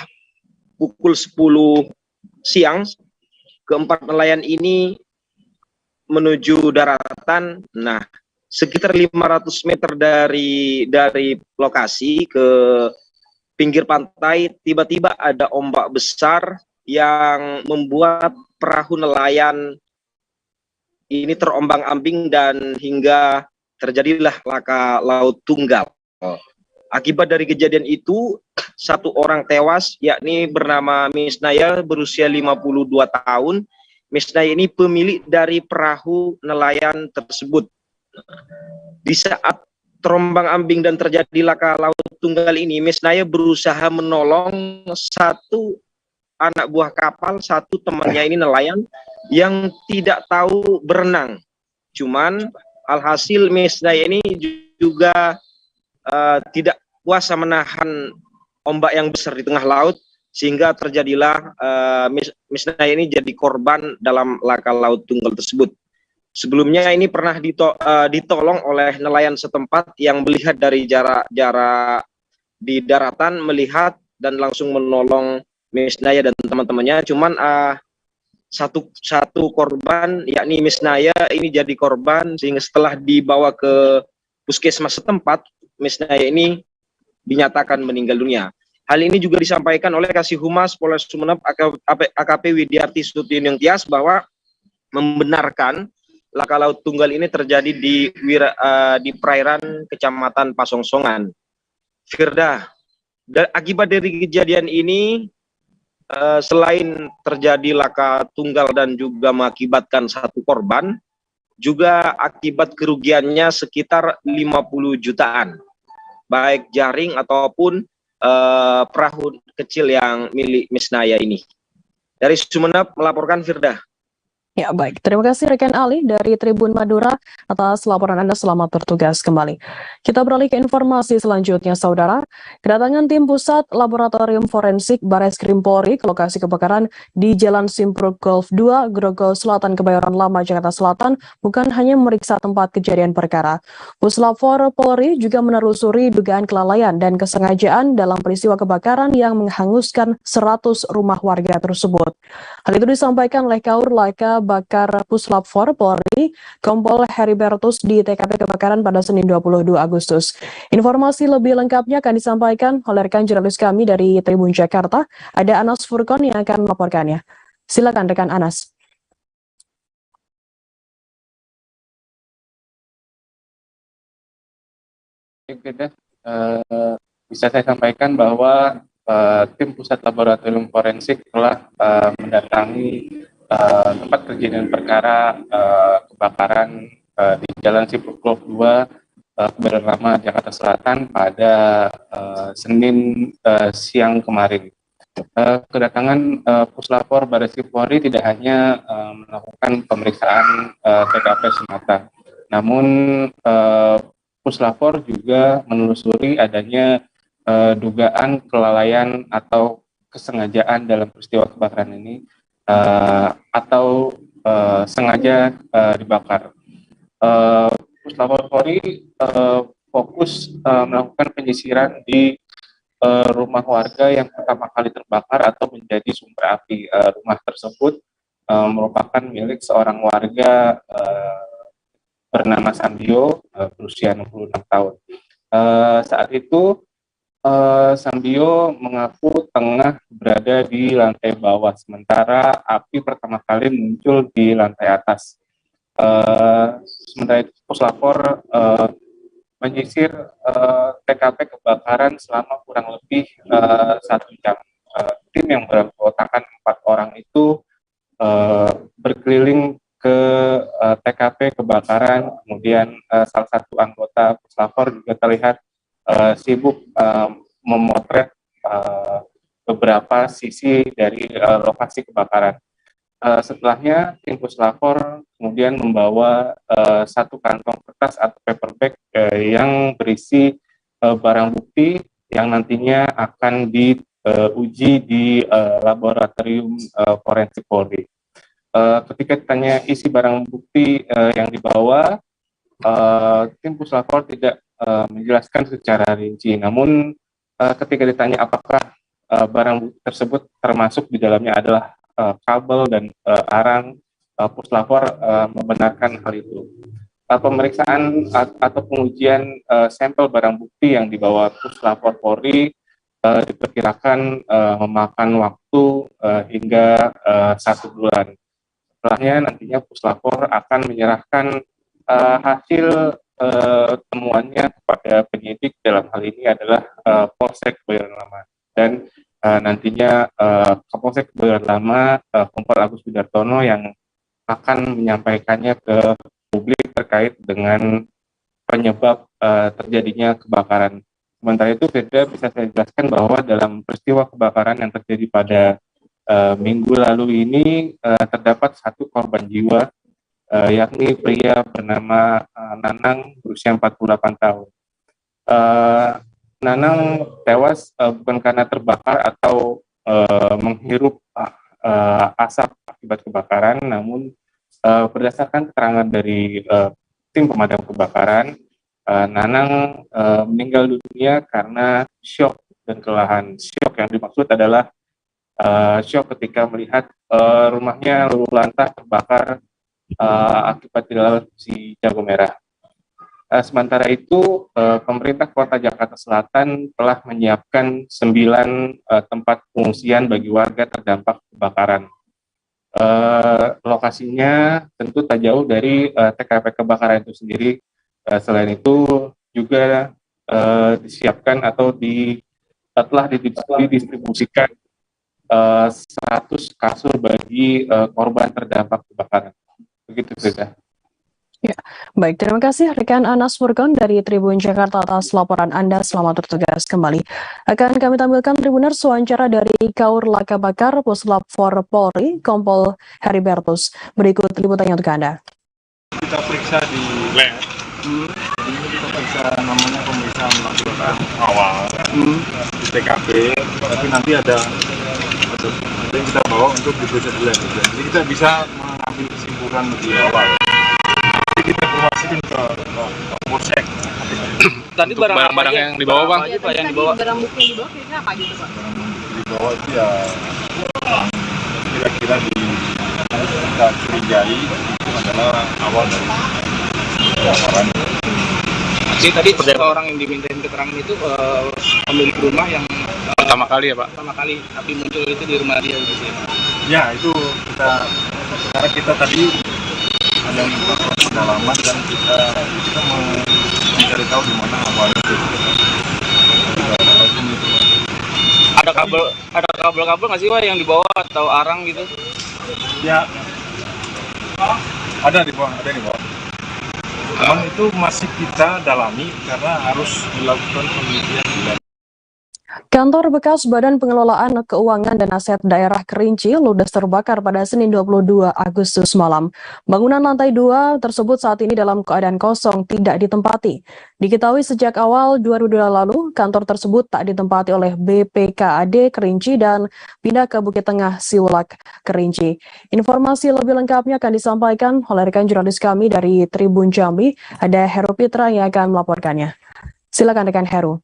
pukul 10 siang, keempat nelayan ini menuju daratan. Nah, sekitar 500 meter dari lokasi ke pinggir pantai, tiba-tiba ada ombak besar yang membuat perahu nelayan ini terombang-ambing dan hingga terjadilah laka laut tunggal. Akibat dari kejadian itu, 1 orang tewas, yakni bernama Misnaya berusia 52 tahun. Misnaya ini pemilik dari perahu nelayan tersebut. Di saat terombang-ambing dan terjadi laka laut tunggal ini, Misnaya berusaha menolong 1 anak buah kapal, 1 temannya ini nelayan yang tidak tahu berenang. Cuman alhasil Misnaya ini juga tidak kuasa menahan ombak yang besar di tengah laut, sehingga terjadilah Misnaya ini jadi korban dalam laka laut tunggal tersebut. Sebelumnya ini pernah ditolong oleh nelayan setempat yang melihat dari jarak di daratan, melihat dan langsung menolong Misnaya dan teman-temannya. Cuman satu korban, yakni Misnaya ini jadi korban, sehingga setelah dibawa ke puskesmas setempat, Misnaya ini dinyatakan meninggal dunia. Hal ini juga disampaikan oleh Kasih-Humas Polres Sumeneb AKP Widiarti Sutioning Tias bahwa membenarkan laka laut tunggal ini terjadi di perairan Kecamatan Pasongsongan. Firda, akibat dari kejadian ini, selain terjadi laka tunggal dan juga mengakibatkan 1 korban, juga akibat kerugiannya sekitar 50 jutaan, baik jaring ataupun perahu kecil yang milik Miss Naya ini. Dari Sumeneb melaporkan Firda. Ya, baik. Terima kasih rekan Ali dari Tribun Madura atas laporan Anda. Selamat bertugas kembali. Kita beralih ke informasi selanjutnya, Saudara. Kedatangan tim Pusat Laboratorium Forensik Bareskrim Polri ke lokasi kebakaran di Jalan Simpruk Golf 2, Grogol Selatan, Kebayoran Lama, Jakarta Selatan bukan hanya memeriksa tempat kejadian perkara. Puslapfor Polri juga menelusuri dugaan kelalaian dan kesengajaan dalam peristiwa kebakaran yang menghanguskan 100 rumah warga tersebut. Hal itu disampaikan oleh Kaur Laka Bakar Puslapfor Polri, Kompol Heribertus di TKP kebakaran pada Senin 22 Agustus. Informasi lebih lengkapnya akan disampaikan oleh rekan jurnalis kami dari Tribun Jakarta. Ada Anas Furkon yang akan melaporkannya. Silakan rekan Anas. Bisa saya sampaikan bahwa tim Pusat Laboratorium Forensik telah mendatangi tempat kejadian perkara kebakaran di Jalan Simpruk Golf 2, Kebayoran Lama, Jakarta Selatan pada Senin siang kemarin. Kedatangan Puslapfor Bareskrim Polri tidak hanya melakukan pemeriksaan TKP semata, namun Puslapfor juga menelusuri adanya dugaan kelalaian atau kesengajaan dalam peristiwa kebakaran ini, atau sengaja dibakar. Puslapfor Polri fokus melakukan penyisiran di rumah warga yang pertama kali terbakar atau menjadi sumber api. Rumah tersebut merupakan milik seorang warga bernama Sambio, berusia 66 tahun. Saat itu Sambio mengaku tengah berada di lantai bawah, sementara api pertama kali muncul di lantai atas. Sementara itu Puslapfor menyisir TKP kebakaran selama kurang lebih 1 jam. Tim yang beranggotakan 4 orang itu berkeliling ke TKP kebakaran, kemudian salah satu anggota Puslapfor juga terlihat sibuk memotret beberapa sisi dari lokasi kebakaran. Setelahnya tim Puslapfor kemudian membawa satu kantong kertas atau paper bag yang berisi barang bukti yang nantinya akan diuji di laboratorium forensik Polri. Ketika ditanya isi barang bukti yang dibawa, tim Puslapfor tidak menjelaskan secara rinci. Namun ketika ditanya apakah barang bukti tersebut termasuk di dalamnya adalah kabel dan arang, Puslapfor membenarkan hal itu. Pemeriksaan atau pengujian sampel barang bukti yang dibawa Puslapfor Polri diperkirakan memakan waktu hingga 1 bulan. Setelahnya nantinya Puslapfor akan menyerahkan hasil temuannya kepada penyidik, dalam hal ini adalah Polsek Kebayoran Lama, dan nantinya Kapolsek Kebayoran Lama, Kompol Agus Widartono, yang akan menyampaikannya ke publik terkait dengan penyebab terjadinya kebakaran. Sementara itu, Firda, bisa saya jelaskan bahwa dalam peristiwa kebakaran yang terjadi pada minggu lalu ini terdapat 1 korban jiwa, yakni pria bernama Nanang, berusia 48 tahun. Nanang tewas bukan karena terbakar atau menghirup asap akibat kebakaran, namun berdasarkan keterangan dari tim pemadam kebakaran, Nanang meninggal dunia karena syok dan kelelahan. Syok yang dimaksud adalah syok ketika melihat rumahnya luluh lantah terbakar akibat dilalap si jago merah. Sementara itu, pemerintah Kota Jakarta Selatan telah menyiapkan 9 tempat pengungsian bagi warga terdampak kebakaran. Lokasinya tentu tak jauh dari TKP kebakaran itu sendiri. Selain itu juga disiapkan atau telah didistribusikan 100 kasur bagi korban terdampak kebakaran. Begitu saja. Ya, baik, terima kasih rekan Anas Furgon dari Tribun Jakarta atas laporan Anda. Selamat bertugas kembali. Akan kami tampilkan Tribuners wawancara dari Kaur Laka Bakar Puslap 4 Polri, Kompol Heribertus. Berikut liputannya untuk Anda. Kita periksa di lab. Ini kita periksa namanya pemeriksaan laboratorium awal di TKP, tapi nanti ada yang kita bawa untuk diperiksa di lab. Jadi kita bisa mengambil kesimpulan lebih awal. Jadi kita informasikan ke Polsek. Tadi barang-barang yang dibawa, Bang? Apa yang dibawa? Barang bukti yang dibawa kira-kira apa gitu, Pak? Dibawa itu ya kira-kira kita curigai itu adalah awal dari laporan. Jadi tadi orang yang dimintain keterangan itu pemilik rumah yang pertama kali ya, Pak? Pertama kali, tapi muncul itu di rumah dia gitu ya? Ya, itu karena kita tadi ada yang melakukan pendalaman dan kita mencari tahu di mana awalnya itu. Ada kabel nggak sih, Pak, yang dibawa atau arang gitu? Ya, ada di bawah. Namun itu masih kita dalami karena harus dilakukan penelitian di dalam. Kantor bekas Badan Pengelolaan Keuangan dan Aset Daerah Kerinci ludes terbakar pada Senin 22 Agustus malam. Bangunan lantai 2 tersebut saat ini dalam keadaan kosong, tidak ditempati. Diketahui sejak awal 2002 lalu, kantor tersebut tak ditempati oleh BPKAD Kerinci dan pindah ke Bukit Tengah Siulak Kerinci. Informasi lebih lengkapnya akan disampaikan oleh rekan jurnalis kami dari Tribun Jambi, ada Heru Pitra yang akan melaporkannya. Silakan rekan Heru.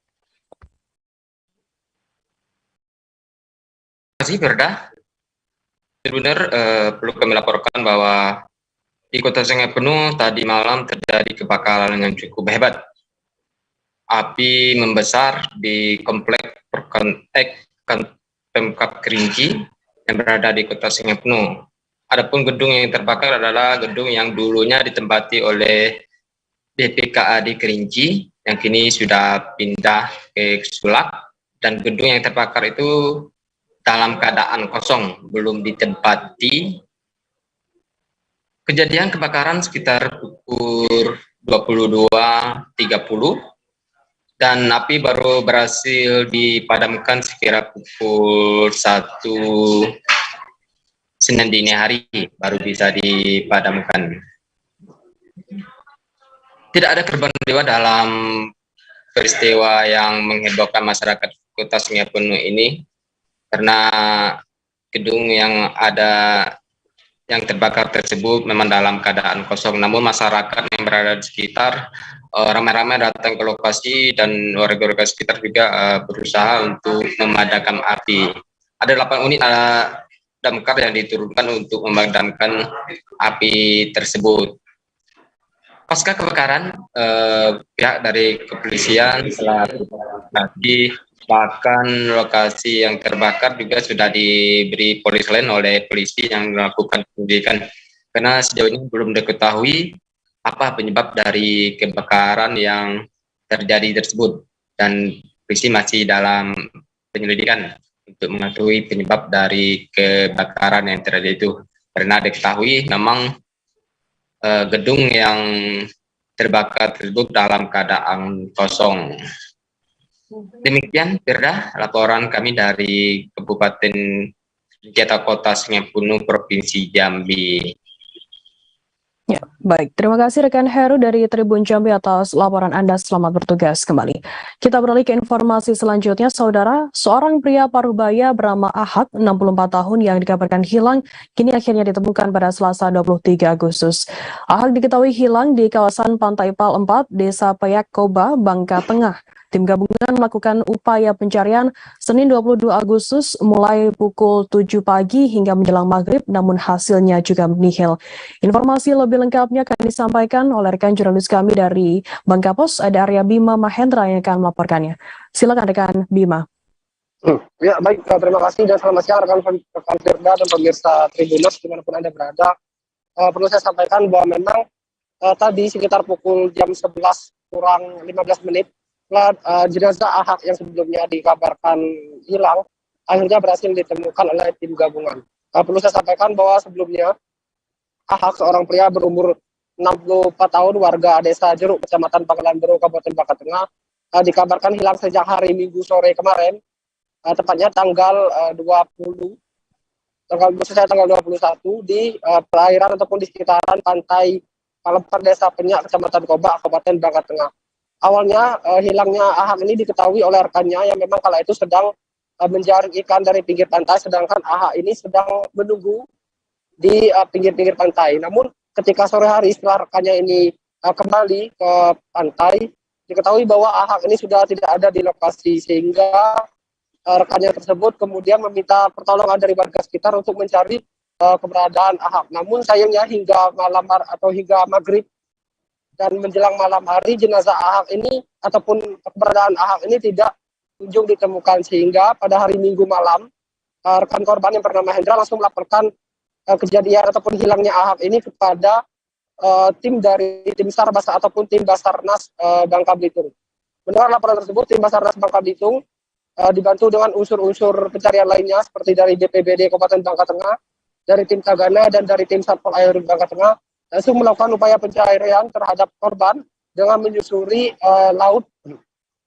Terima kasih, Firda. Benar, perlu kami laporkan bahwa di Kota Sungai Penuh tadi malam terjadi kebakaran yang cukup hebat. Api membesar di komplek Pemkab Kerinci yang berada di Kota Sungai Penuh. Adapun gedung yang terbakar adalah gedung yang dulunya ditempati oleh BPKAD Kerinci yang kini sudah pindah ke Sulak, dan gedung yang terbakar itu dalam keadaan kosong, belum ditempati. Kejadian kebakaran sekitar pukul 22.30 dan api baru berhasil dipadamkan sekira pukul 1 Senin dini hari, baru bisa dipadamkan. Tidak ada korban jiwa dalam peristiwa yang menghebohkan masyarakat Kota Sungai Penuh ini, karena gedung yang terbakar tersebut memang dalam keadaan kosong. Namun masyarakat yang berada di sekitar ramai-ramai datang ke lokasi, dan warga-warga sekitar juga berusaha untuk memadamkan api. Ada 8 unit damkar yang diturunkan untuk memadamkan api tersebut. Pasca kebakaran, pihak dari kepolisian telah bahkan lokasi yang terbakar juga sudah diberi polis lain oleh polisi yang melakukan penyelidikan, karena sejauh ini belum diketahui apa penyebab dari kebakaran yang terjadi tersebut, dan polisi masih dalam penyelidikan untuk mengetahui penyebab dari kebakaran yang terjadi itu, karena diketahui memang gedung yang terbakar tersebut dalam keadaan kosong. Demikian, Firda, laporan kami dari Kabupaten Kota Sungai Penuh, Provinsi Jambi. Ya, baik. Terima kasih rekan Heru dari Tribun Jambi atas laporan Anda. Selamat bertugas kembali. Kita beralih ke informasi selanjutnya, Saudara. Seorang pria Parubaya bernama Ahad, 64 tahun yang dikabarkan hilang, kini akhirnya ditemukan pada Selasa 23 Agustus. Ahad diketahui hilang di kawasan Pantai Pal 4, Desa Payak Koba, Bangka Tengah. Tim gabungan melakukan upaya pencarian Senin 22 Agustus mulai pukul 7 pagi hingga menjelang maghrib, namun hasilnya juga nihil. Informasi lebih lengkapnya akan disampaikan oleh rekan jurnalis kami dari Bangka Pos, ada Arya Bima Mahendra yang akan melaporkannya. Silakan rekan Bima. Ya, baik, terima kasih dan selamat siang rekan Firda dan pemirsa Tribuners dimanapun Anda berada. Perlu saya sampaikan bahwa memang tadi sekitar pukul jam 11 kurang 15 menit jenazah Ahad yang sebelumnya dikabarkan hilang akhirnya berhasil ditemukan oleh tim gabungan. Perlu saya sampaikan bahwa sebelumnya Ahad, seorang pria berumur 64 tahun, warga Desa Jeruk, Kecamatan Pangkalan Baru, Kabupaten Bangka Tengah, dikabarkan hilang sejak hari Minggu sore kemarin, tepatnya tanggal 20, tanggal 21 di perairan ataupun di sekitaran pantai Palempar, Desa Penyak, Kecamatan Kobak, Kabupaten Bangka Tengah. Awalnya hilangnya Ahak ini diketahui oleh rekannya yang memang kala itu sedang menjaring ikan dari pinggir pantai, sedangkan Ahak ini sedang menunggu di pinggir-pinggir pantai. Namun ketika sore hari setelah rekannya ini kembali ke pantai, diketahui bahwa Ahak ini sudah tidak ada di lokasi, sehingga rekannya tersebut kemudian meminta pertolongan dari warga sekitar untuk mencari keberadaan Ahak. Namun sayangnya hingga malam atau hingga maghrib dan menjelang malam hari, jenazah Ahak ini ataupun keberadaan Ahak ini tidak kunjung ditemukan, sehingga pada hari Minggu malam rekan korban yang bernama Hendra langsung melaporkan kejadian ataupun hilangnya Ahak ini kepada tim dari tim SAR ataupun tim Basarnas Bangka Belitung. Mendengar laporan tersebut, tim Basarnas Bangka Belitung dibantu dengan unsur-unsur pencarian lainnya seperti dari BPBD Kabupaten Bangka Tengah, dari tim Tagana dan dari tim Satpol Air Bangka Tengah langsung melakukan upaya pencarian terhadap korban dengan menyusuri laut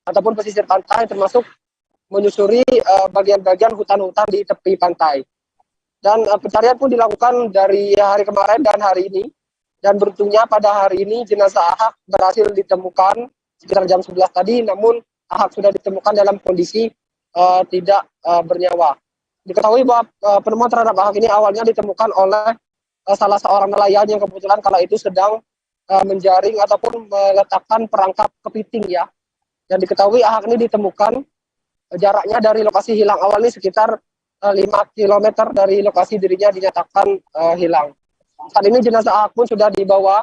ataupun pesisir pantai, termasuk menyusuri bagian-bagian hutan-hutan di tepi pantai. Dan pencarian pun dilakukan dari hari kemarin dan hari ini. Dan beruntungnya pada hari ini jenazah Ahak berhasil ditemukan sekitar jam 11 tadi, namun Ahak sudah ditemukan dalam kondisi tidak bernyawa. Diketahui bahwa penemuan terhadap Ahak ini awalnya ditemukan oleh salah seorang nelayan yang kebetulan kala itu sedang menjaring ataupun meletakkan perangkap kepiting ya. Dan diketahui Ahak ini ditemukan jaraknya dari lokasi hilang awal ini sekitar 5 km dari lokasi dirinya dinyatakan hilang. Saat ini jenazah Ahak pun sudah dibawa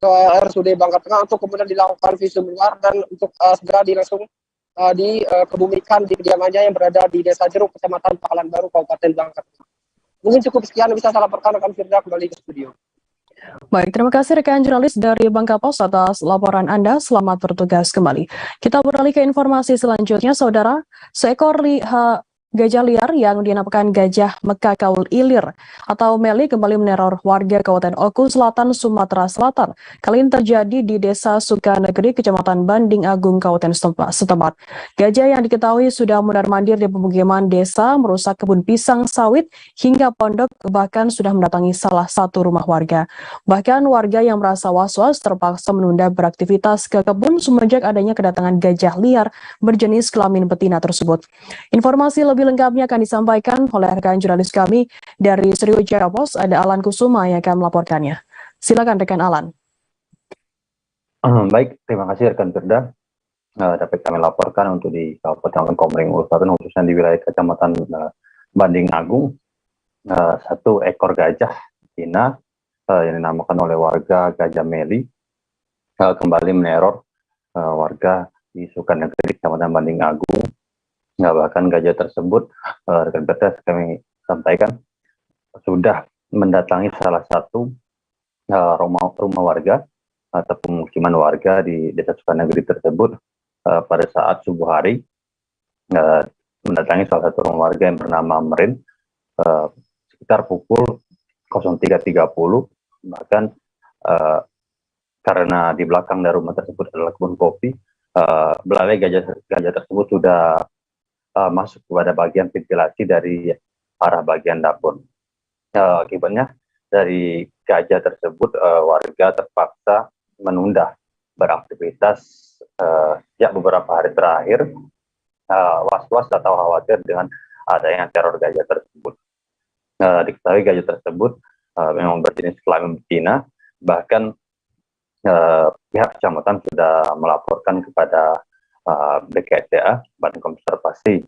ke RSUD Bangka Tengah untuk kemudian dilakukan visum luar dan untuk segera langsung dikebumikan di kediamannya yang berada di Desa Jeruk, Kecamatan Pangkalan Baru, Kabupaten Bangka Tengah. Mungkin cukup sekian, bisa saya laporkan rekan Firda kembali ke studio. Baik, terima kasih rekan jurnalis dari Bangka Pos atas laporan Anda. Selamat bertugas kembali. Kita beralih ke informasi selanjutnya, Saudara. Seekor gajah liar yang dinamakan Gajah Mekah Kaul Ilir atau Meli kembali meneror warga Kabupaten Oku Selatan, Sumatera Selatan. Kali ini terjadi di Desa Sukanegeri, Kecamatan Banding Agung, Kabupaten setempat. Gajah yang diketahui sudah mondar-mandir di pemukiman desa, merusak kebun pisang sawit hingga pondok, bahkan sudah mendatangi salah satu rumah warga. Bahkan warga yang merasa was-was terpaksa menunda beraktivitas ke kebun semenjak adanya kedatangan gajah liar berjenis kelamin betina tersebut. Informasi lebih lengkapnya akan disampaikan oleh rekan jurnalis kami dari Sriwijaya Pos, ada Alan Kusuma yang akan melaporkannya. Silakan rekan Alan. Baik, terima kasih rekan Firda. Dapat kami laporkan untuk di Kabupaten Komering Ulu, khususnya di wilayah Kecamatan Banding Agung, satu ekor gajah betina yang dinamakan oleh warga Gajah Meli kembali meneror warga di Sukanegeri, Kecamatan Banding Agung. Bahkan gajah tersebut, rekan Firda kami sampaikan, sudah mendatangi salah satu rumah warga atau pemukiman warga di Desa Sukanegeri tersebut pada saat subuh hari, mendatangi salah satu rumah warga yang bernama Merin sekitar pukul 03.30. Bahkan karena di belakang dari rumah tersebut adalah kebun kopi, belalai gajah tersebut sudah masuk kepada bagian ventilasi dari arah bagian dapur. Akibatnya dari gajah tersebut warga terpaksa menunda beraktivitas sejak beberapa hari terakhir, was-was atau khawatir dengan adanya teror gajah tersebut. Diketahui gajah tersebut memang berjenis kelamin betina, bahkan pihak kecamatan sudah melaporkan kepada BKSDA, Badan Konservasi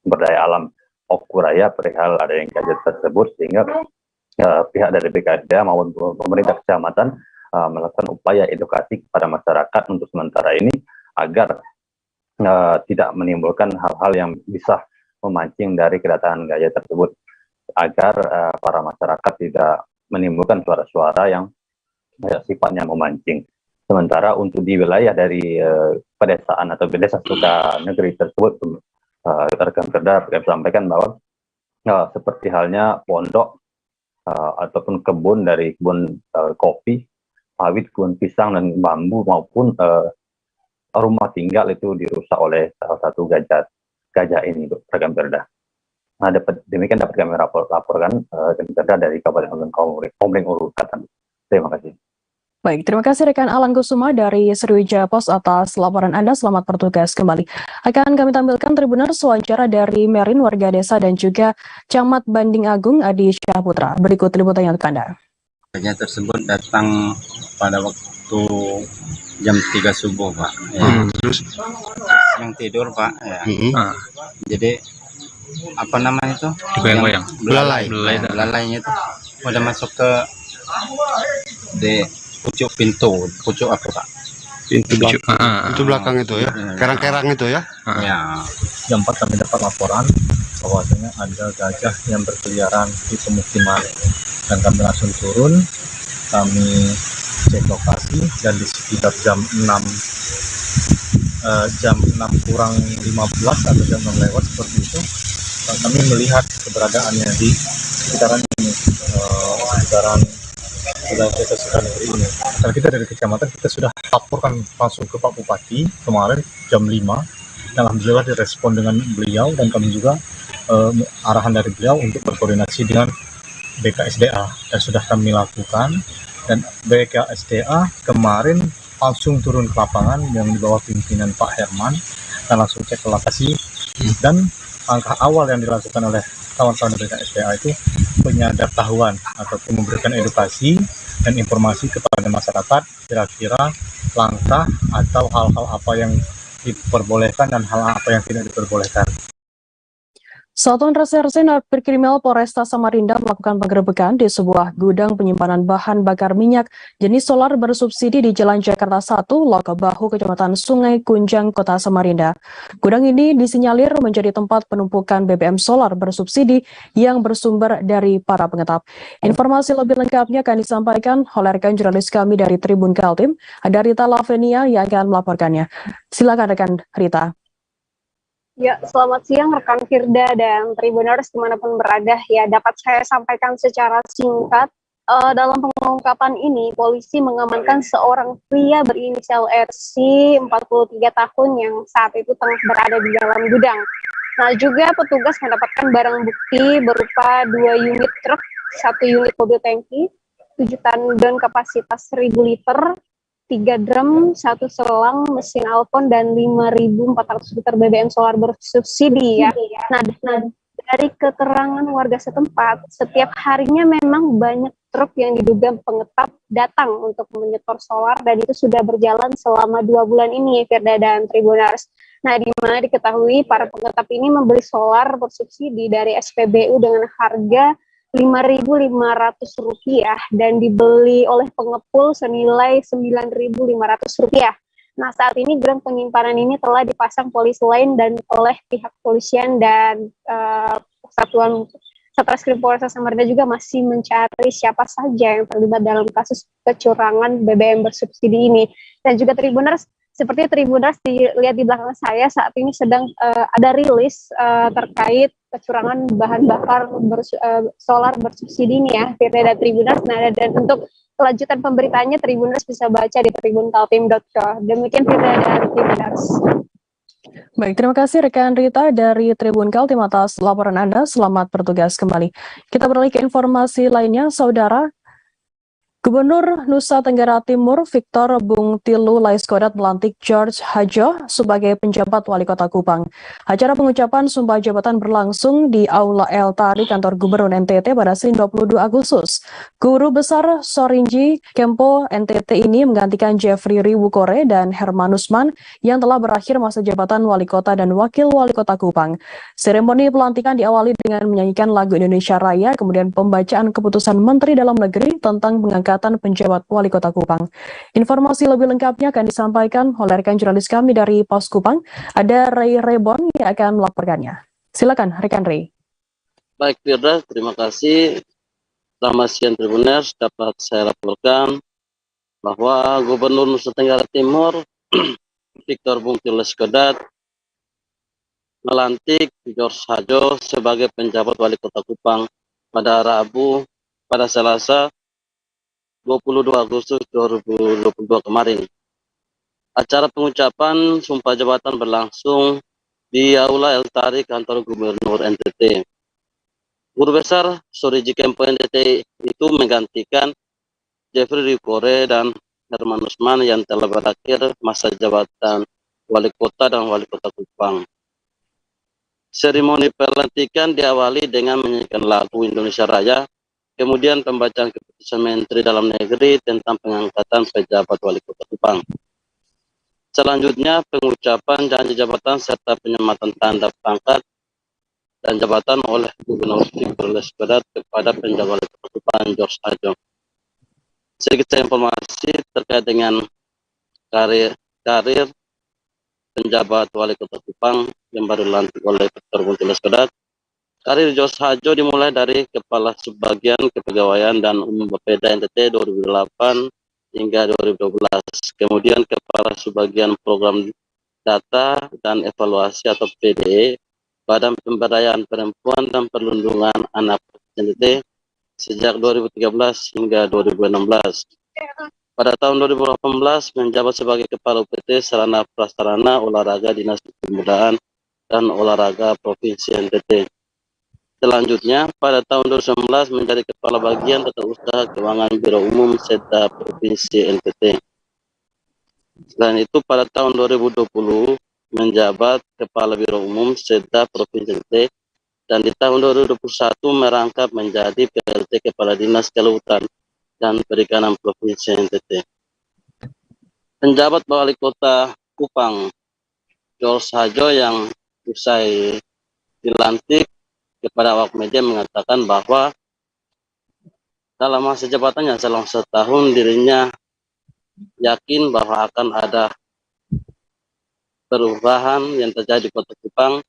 Sumber Daya Alam Oku Raya, perihal adanya gajah tersebut, sehingga pihak dari BKSDA maupun pemerintah kecamatan melakukan upaya edukasi kepada masyarakat untuk sementara ini agar tidak menimbulkan hal-hal yang bisa memancing dari kedatangan gajah tersebut, agar para masyarakat tidak menimbulkan suara-suara yang sifatnya memancing. Sementara untuk di wilayah dari pedesaan atau desa Sukanegeri tersebut, rekan Firda sampaikan bahwa seperti halnya pondok ataupun kebun dari kebun kopi sawit, kebun pisang dan bambu maupun rumah tinggal itu dirusak oleh salah satu gajah ini, rekan Firda. Nah, demikian dapat kami laporkan dari Kabupaten Komering Ulu Selatan. Terima kasih. Baik, terima kasih rekan Alan Kusuma dari Sriwijaya Pos atas laporan Anda. Selamat bertugas kembali. Akan kami tampilkan Tribuners wawancara dari Merin, warga desa dan juga Camat Banding Agung Adi Syahputra. Berikut liputannya untuk Anda. Gajah tersebut datang pada waktu jam 3 subuh, Pak. Ya. Terus yang tidur, Pak. Ya. Jadi apa namanya itu? Digoyang-goyang. Belalainya itu udah masuk ke di pucuk pintu, pucuk apa, Pak? Pintu belakang itu ya, kerang-kerang itu ya. Ya. Jam 4 kami dapat laporan bahwasanya ada gajah yang berkeliaran di pemukiman, dan kami langsung turun, kami cek lokasi, dan di sekitar jam 6 kurang 15 atau jam 6 lewat seperti itu, kami melihat keberadaannya di sekitaran ini, sekitaran wilayah sekitar negeri ini. Dan kita dari kecamatan kita sudah laporkan langsung ke Pak Bupati kemarin jam 5, dan alhamdulillah direspon dengan beliau, dan kami juga arahan dari beliau untuk berkoordinasi dengan BKSDA, dan sudah kami lakukan. Dan BKSDA kemarin langsung turun ke lapangan yang di bawah pimpinan Pak Herman, dan langsung cek ke lokasi. Dan langkah awal yang dilakukan oleh kawan-kawan BKSDA itu penyadapan ataupun memberikan edukasi dan informasi kepada masyarakat kira-kira langkah atau hal-hal apa yang diperbolehkan dan hal apa yang tidak diperbolehkan. Satuan Reserse Narkoba Kriminal Polresta Samarinda melakukan penggerebekan di sebuah gudang penyimpanan bahan bakar minyak jenis solar bersubsidi di Jalan Jakarta 1, Loka Bahu, Kecamatan Sungai Kunjang, Kota Samarinda. Gudang ini disinyalir menjadi tempat penumpukan BBM solar bersubsidi yang bersumber dari para pengetap. Informasi lebih lengkapnya akan disampaikan oleh rekan jurnalis kami dari Tribun Kaltim, ada Rita Lavenia yang akan melaporkannya. Silakan rekan Rita. Ya, selamat siang rekan Firda dan Tribuners dimanapun berada. Ya, dapat saya sampaikan secara singkat. Dalam pengungkapan ini, polisi mengamankan seorang pria berinisial RC, 43 tahun yang saat itu tengah berada di dalam gudang. Nah, juga petugas mendapatkan barang bukti berupa 2 unit truk, 1 unit mobil tangki, 7 tandon kapasitas 1000 liter, 3 drum, 1 selang, mesin Alphon, dan 5.400 liter BBM solar bersubsidi ya. Nah, dari keterangan warga setempat, setiap harinya memang banyak truk yang diduga pengetap datang untuk menyetor solar, dan itu sudah berjalan selama 2 bulan ini, Firda dan Tribuners. Nah, di mana diketahui para pengetap ini membeli solar bersubsidi dari SPBU dengan harga Rp5.500 dan dibeli oleh pengepul senilai Rp9.500. Nah, saat ini gudang penyimpanan ini telah dipasang polisi lain dan oleh pihak polisian, dan Satuan Satreskrim Polresta Samarinda juga masih mencari siapa saja yang terlibat dalam kasus kecurangan BBM bersubsidi ini. Dan juga Tribuners, seperti Tribuners dilihat di belakang saya, saat ini sedang ada rilis terkait kecurangan bahan bakar solar bersubsidi ini ya, Firda dan Tribuners. Nah, dan untuk kelanjutan pemberitaannya Tribuners bisa baca di tribunkaltim.co. Demikian Firda dan Tribuners. Baik, terima kasih rekan Rita dari Tribun Kaltim atas laporan Anda. Selamat bertugas kembali. Kita beralih ke informasi lainnya, Saudara. Gubernur Nusa Tenggara Timur Victor Bung Tilu Laiskodat melantik George Hajo sebagai penjabat Wali Kota Kupang. Acara pengucapan sumpah jabatan berlangsung di Aula El Tari kantor Gubernur NTT pada Senin 22 Agustus. Guru Besar Sorinji Kempo NTT ini menggantikan Jeffrey Riwukore dan Herman Usman yang telah berakhir masa jabatan Wali Kota dan Wakil Wali Kota Kupang. Seremoni pelantikan diawali dengan menyanyikan lagu Indonesia Raya, kemudian pembacaan keputusan Menteri Dalam Negeri tentang pengangkatan penjabat Wali Kota Kupang. Informasi lebih lengkapnya akan disampaikan oleh rekan jurnalis kami dari Pos Kupang. Ada Ray Rebon yang akan melaporkannya. Silakan rekan Ray. Baik Firda, terima kasih. Selamat siang Tribuners, dapat saya laporkan bahwa Gubernur Nusa Tenggara Timur Victor Bung Tilu Laiskodat melantik George Hajo sebagai penjabat Wali Kota Kupang pada Selasa 22 Agustus 2022 kemarin. Acara pengucapan sumpah jabatan berlangsung di Aula El Tari kantor Gubernur NTT. Guru Besar Suriji Kempo NTT itu menggantikan Jeffrey Rikore dan Herman Usman yang telah berakhir masa jabatan Wali Kota dan Wali Kota Kupang. Seremoni pelantikan diawali dengan menyanyikan lagu Indonesia Raya, kemudian pembacaan keputusan Menteri Dalam Negeri tentang pengangkatan pejabat Wali Kota Kupang. Selanjutnya pengucapan janji jabatan serta penyematan tanda pangkat dan jabatan oleh Gubernur Victor Lespedat kepada penjabat Wali Kota Kupang George Hajo. Sedikit informasi terkait dengan karir penjabat Wali Kota Kupang yang baru dilantik oleh Victor Lespedat. Karir George Hajo dimulai dari Kepala Subbagian Kepegawaian dan Umum Bapeda NTT 2008 hingga 2012. Kemudian Kepala Subbagian Program Data dan Evaluasi atau PDE Badan Pemberdayaan Perempuan dan Perlindungan Anak NTT sejak 2013 hingga 2016. Pada tahun 2018 menjabat sebagai Kepala UPT Sarana Prasarana Olahraga Dinas Kepemudaan dan Olahraga Provinsi NTT. Selanjutnya, pada tahun 2019 menjadi Kepala Bagian Tata Usaha Keuangan Biro Umum Seda Provinsi NTT. Selain itu, pada tahun 2020 menjabat Kepala Biro Umum Seda Provinsi NTT dan di tahun 2021 merangkap menjadi PLT Kepala Dinas Kelautan dan Perikanan Provinsi NTT. Penjabat Wali Kota Kupang George Hajo yang usai dilantik kepada awak media mengatakan bahwa dalam masa jabatannya selama setahun dirinya yakin bahwa akan ada perubahan yang terjadi di Kota Kupang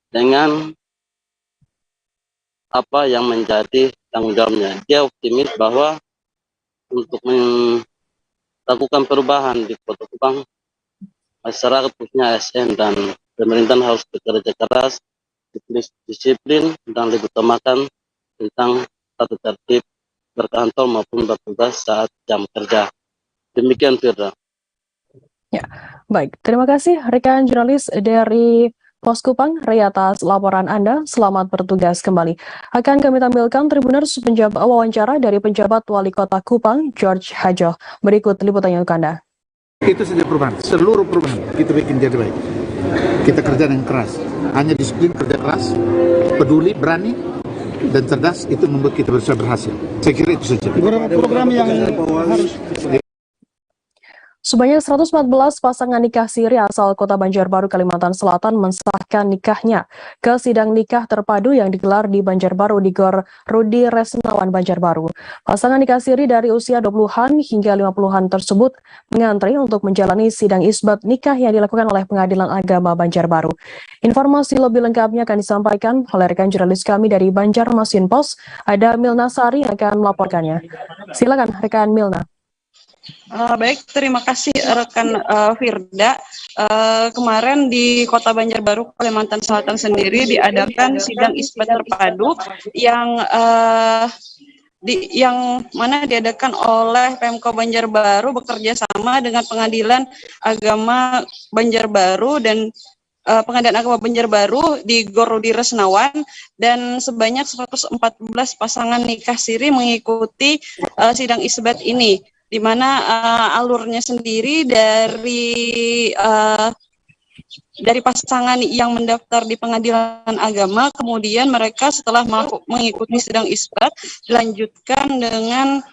dengan apa yang menjadi tanggung jawabnya. Dia optimis bahwa untuk melakukan perubahan di Kota Kupang, masyarakat khususnya ASN dan pemerintah harus bekerja keras, disiplin dan lebih utamakan tentang tata tertib berkantor maupun bertugas saat jam kerja. Demikian Firda. Ya, baik. Terima kasih rekan jurnalis dari Pos Kupang, Ray atas laporan Anda. Selamat bertugas kembali. Akan kami tampilkan Tribuners wawancara dari penjabat Wali Kota Kupang, George Hajo. Berikut liputannya untuk Anda. Itu saja perubahan, seluruh perubahan kita bikin jadi baik. Kita kerja dengan keras, hanya disiplin, kerja keras, peduli, berani, dan cerdas itu membuat kita bisa berhasil. Saya kira itu saja. Program yang harus Sebanyak 114 pasangan nikah siri asal Kota Banjarbaru, Kalimantan Selatan mensahkan nikahnya ke sidang nikah terpadu yang digelar di Banjarbaru di Gor Rudi Resnawan, Banjarbaru. Pasangan nikah siri dari usia 20-an hingga 50-an tersebut mengantri untuk menjalani sidang isbat nikah yang dilakukan oleh Pengadilan Agama Banjarbaru. Informasi lebih lengkapnya akan disampaikan oleh rekan jurnalis kami dari Banjarmasin Pos, ada Milna Sari yang akan melaporkannya. Silakan rekan Milna. Baik, terima kasih rekan Firda. Kemarin di Kota Banjarbaru, Kalimantan Selatan sendiri diadakan sidang isbat terpadu yang mana diadakan oleh Pemko Banjarbaru bekerja sama dengan Pengadilan Agama Banjarbaru dan Pengadilan Agama Banjarbaru di Gor Rudi Resnawan, dan sebanyak 114 pasangan nikah siri mengikuti sidang isbat ini, di mana alurnya sendiri dari pasangan yang mendaftar di Pengadilan Agama, kemudian mereka setelah mengikuti sidang isbat dilanjutkan dengan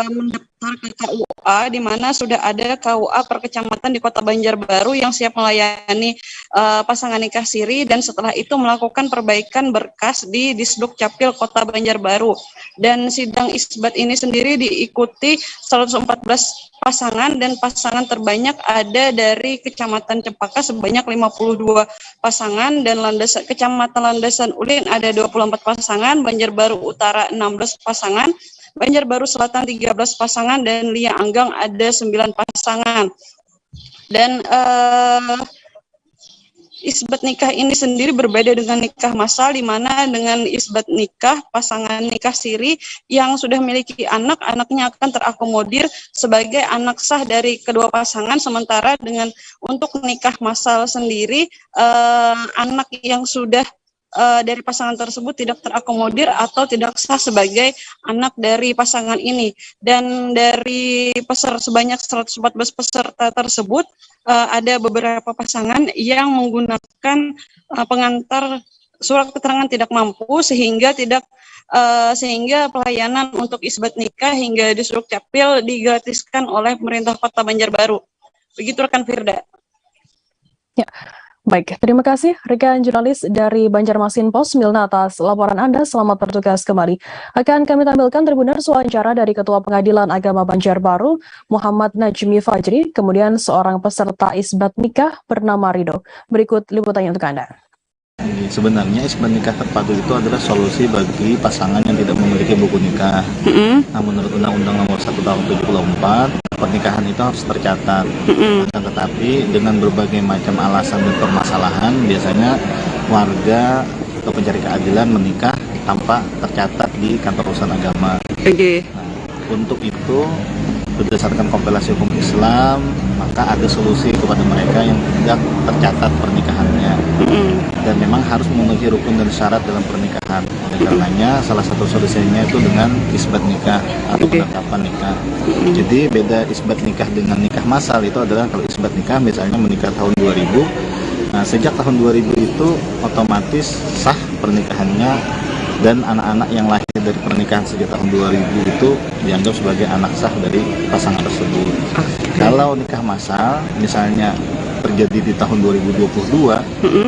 mendaftar ke KUA, di mana sudah ada KUA per kecamatan di Kota Banjarbaru yang siap melayani pasangan nikah siri, dan setelah itu melakukan perbaikan berkas di Disduk Capil Kota Banjarbaru. Dan sidang isbat ini sendiri diikuti 114 pasangan, dan pasangan terbanyak ada dari Kecamatan Cempaka sebanyak 52 pasangan, dan Kecamatan Landasan Ulin ada 24 pasangan, Banjarbaru Utara 16 pasangan, Banjarbaru Selatan 13 pasangan, dan Lia Anggang ada 9 pasangan. Dan isbat nikah ini sendiri berbeda dengan nikah massal, di mana dengan isbat nikah, pasangan nikah siri yang sudah memiliki anak, anaknya akan terakomodir sebagai anak sah dari kedua pasangan, sementara dengan untuk nikah massal sendiri, anak yang sudah dari pasangan tersebut tidak terakomodir atau tidak sah sebagai anak dari pasangan ini. Dan dari sebanyak 114 peserta tersebut, ada beberapa pasangan yang menggunakan pengantar surat keterangan tidak mampu, sehingga pelayanan untuk isbat nikah hingga di Sdukcapil digratiskan oleh pemerintah Kota Banjarbaru. Begitu rekan Firda. Ya. Baik, terima kasih rekan jurnalis dari Banjarmasin Pos Milna atas laporan Anda. Selamat bertugas kembali. Akan kami tampilkan Tribuners wawancara dari Ketua Pengadilan Agama Banjarbaru, Muhammad Najmi Fajri, kemudian seorang peserta isbat nikah bernama Rido. Berikut liputannya untuk Anda. Sebenarnya isbat nikah terpadu itu adalah solusi bagi pasangan yang tidak memiliki buku nikah. Nah, menurut Undang-Undang Nomor 1 Tahun 74, pernikahan itu harus tercatat. Tetapi dengan berbagai macam alasan dan permasalahan, biasanya warga atau pencari keadilan menikah tanpa tercatat di kantor urusan agama. Nah, untuk itu, berdasarkan kompilasi hukum Islam, maka ada solusi kepada mereka yang tidak tercatat pernikahannya. Dan memang harus memenuhi rukun dan syarat dalam pernikahan. Oleh karenanya, salah satu solusinya itu dengan isbat nikah atau penetapan nikah. Jadi beda isbat nikah dengan nikah massal itu adalah kalau isbat nikah misalnya menikah tahun 2000. Nah, sejak tahun 2000 itu otomatis sah pernikahannya, dan anak-anak yang lahir dari pernikahan sejak tahun 2000 itu dianggap sebagai anak sah dari pasangan tersebut. Kalau nikah massal misalnya terjadi di tahun 2022,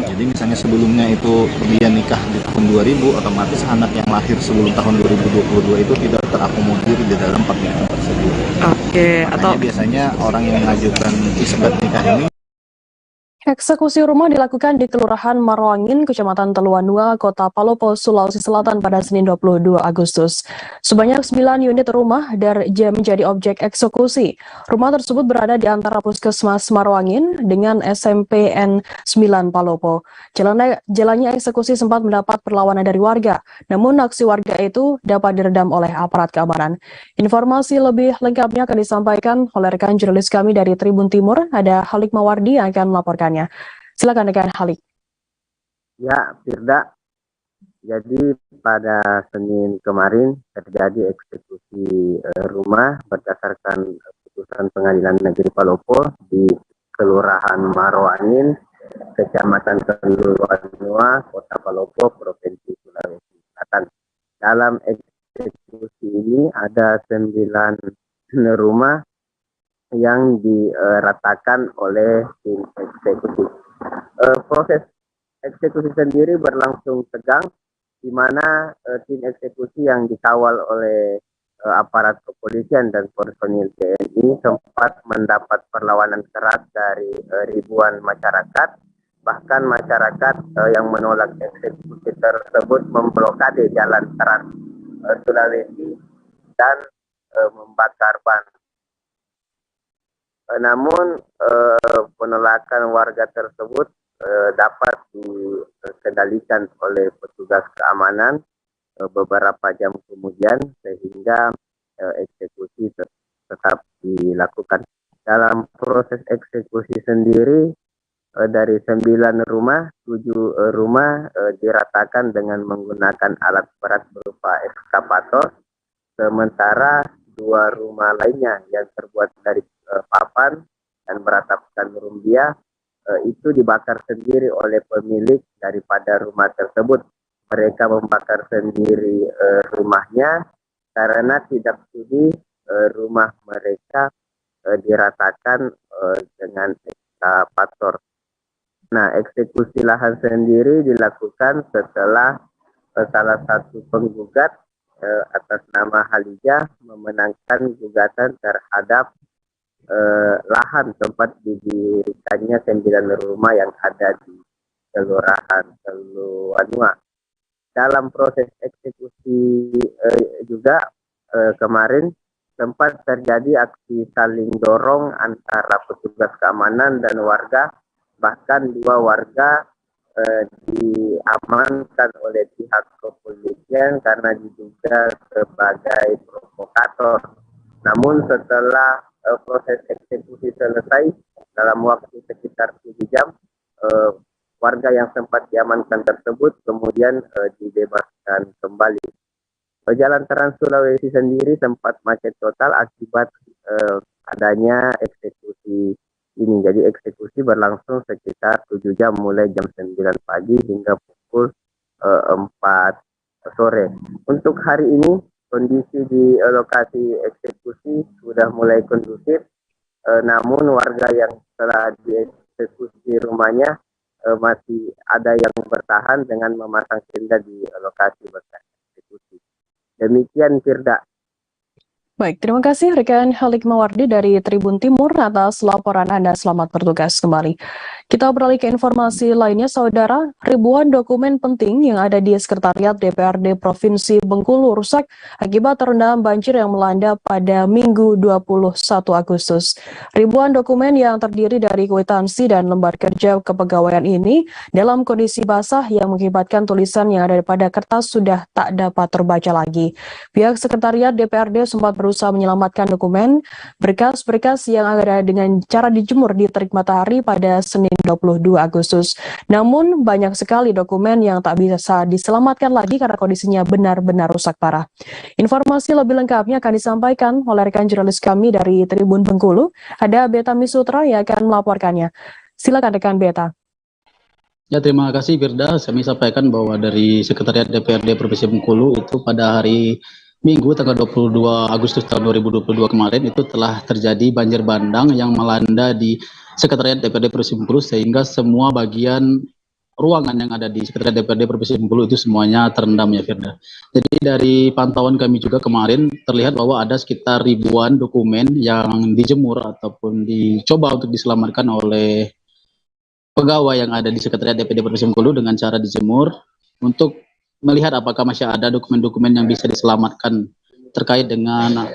jadi misalnya sebelumnya itu dia nikah di tahun 2000, otomatis anak yang lahir sebelum tahun 2022 itu tidak terakomodir di dalam pernikahan tersebut. Makanya biasanya orang yang mengajukan isbat nikah ini. Eksekusi rumah dilakukan di Kelurahan Maroangin, Kecamatan Teluanua, Kota Palopo, Sulawesi Selatan pada Senin 22 Agustus. Sebanyak 9 unit rumah menjadi objek eksekusi. Rumah tersebut berada di antara Puskesmas Maroangin dengan SMPN 9 Palopo. Jalannya eksekusi sempat mendapat perlawanan dari warga, namun aksi warga itu dapat diredam oleh aparat keamanan. Informasi lebih lengkapnya akan disampaikan oleh rekan jurnalis kami dari Tribun Timur, ada Halik Mawardi yang akan melaporkan. Silakan rekan Halik. Ya, Firda. Jadi pada Senin kemarin terjadi eksekusi rumah berdasarkan putusan Pengadilan Negeri Palopo di Kelurahan Maroangin, Kecamatan Teluanua, Kota Palopo, Provinsi Sulawesi Selatan. Dalam eksekusi ini ada 9 rumah yang diratakan oleh tim eksekusi. Proses eksekusi sendiri berlangsung tegang, di mana tim eksekusi yang dikawal oleh aparat kepolisian dan personil TNI sempat mendapat perlawanan keras dari ribuan masyarakat. Bahkan masyarakat yang menolak eksekusi tersebut memblokade jalan Trans Sulawesi dan membakar ban. Namun penolakan warga tersebut dapat dikendalikan oleh petugas keamanan beberapa jam kemudian, sehingga eksekusi tetap dilakukan. Dalam proses eksekusi sendiri, dari 9 rumah, 7 rumah diratakan dengan menggunakan alat berat berupa ekskavator, sementara 2 rumah lainnya yang terbuat dari papan dan beratapkan rumbia itu dibakar sendiri oleh pemilik daripada rumah tersebut. Mereka membakar sendiri rumahnya karena tidak sudi rumah mereka diratakan dengan ekskavator. Nah, eksekusi lahan sendiri dilakukan setelah salah satu penggugat atas nama Halijah memenangkan gugatan terhadap lahan tempat didirikannya 9 rumah yang ada di Kelurahan Teluanua. Dalam proses eksekusi juga kemarin sempat terjadi aksi saling dorong antara petugas keamanan dan warga bahkan 2 warga diamankan oleh pihak kepolisian karena diduga sebagai provokator. Namun setelah proses eksekusi selesai dalam waktu sekitar 7 jam, warga yang sempat diamankan tersebut kemudian dibebaskan kembali. Jalan Trans Sulawesi sendiri sempat macet total akibat adanya eksekusi ini. Jadi eksekusi berlangsung sekitar 7 jam mulai jam 9 pagi hingga pukul 4 sore. Untuk hari ini kondisi di lokasi eksekusi sudah mulai kondusif, namun warga yang telah dieksekusi rumahnya masih ada yang bertahan dengan memasang tenda di lokasi bekas eksekusi. Demikian Firda. Baik, terima kasih rekan Halik Mawardi dari Tribun Timur atas laporan Anda. Selamat bertugas kembali. Kita beralih ke informasi lainnya, Saudara. Ribuan dokumen penting yang ada di Sekretariat DPRD Provinsi Bengkulu rusak akibat terendam banjir yang melanda pada Minggu 21 Agustus. Ribuan dokumen yang terdiri dari kwitansi dan lembar kerja kepegawaian ini dalam kondisi basah yang mengakibatkan tulisan yang ada pada kertas sudah tak dapat terbaca lagi. Pihak Sekretariat DPRD sempat berusaha menyelamatkan dokumen berkas-berkas yang ada dengan cara dijemur di terik matahari pada Senin 22 Agustus. Namun banyak sekali dokumen yang tak bisa diselamatkan lagi karena kondisinya benar-benar rusak parah. Informasi lebih lengkapnya akan disampaikan oleh rekan jurnalis kami dari Tribun Bengkulu. Ada Beta Misutra yang akan melaporkannya. Silakan rekan Beta. Ya, terima kasih Firda. Kami sampaikan bahwa dari Sekretariat DPRD Provinsi Bengkulu itu pada hari Minggu tanggal 22 Agustus tahun 2022 kemarin itu telah terjadi banjir bandang yang melanda di Sekretariat DPRD Provinsi Bengkulu sehingga semua bagian ruangan yang ada di Sekretariat DPRD Provinsi Bengkulu itu semuanya terendam ya Firda. Jadi dari pantauan kami juga kemarin terlihat bahwa ada sekitar ribuan dokumen yang dijemur ataupun dicoba untuk diselamatkan oleh pegawai yang ada di Sekretariat DPRD Provinsi Bengkulu dengan cara dijemur untuk melihat apakah masih ada dokumen-dokumen yang bisa diselamatkan terkait dengan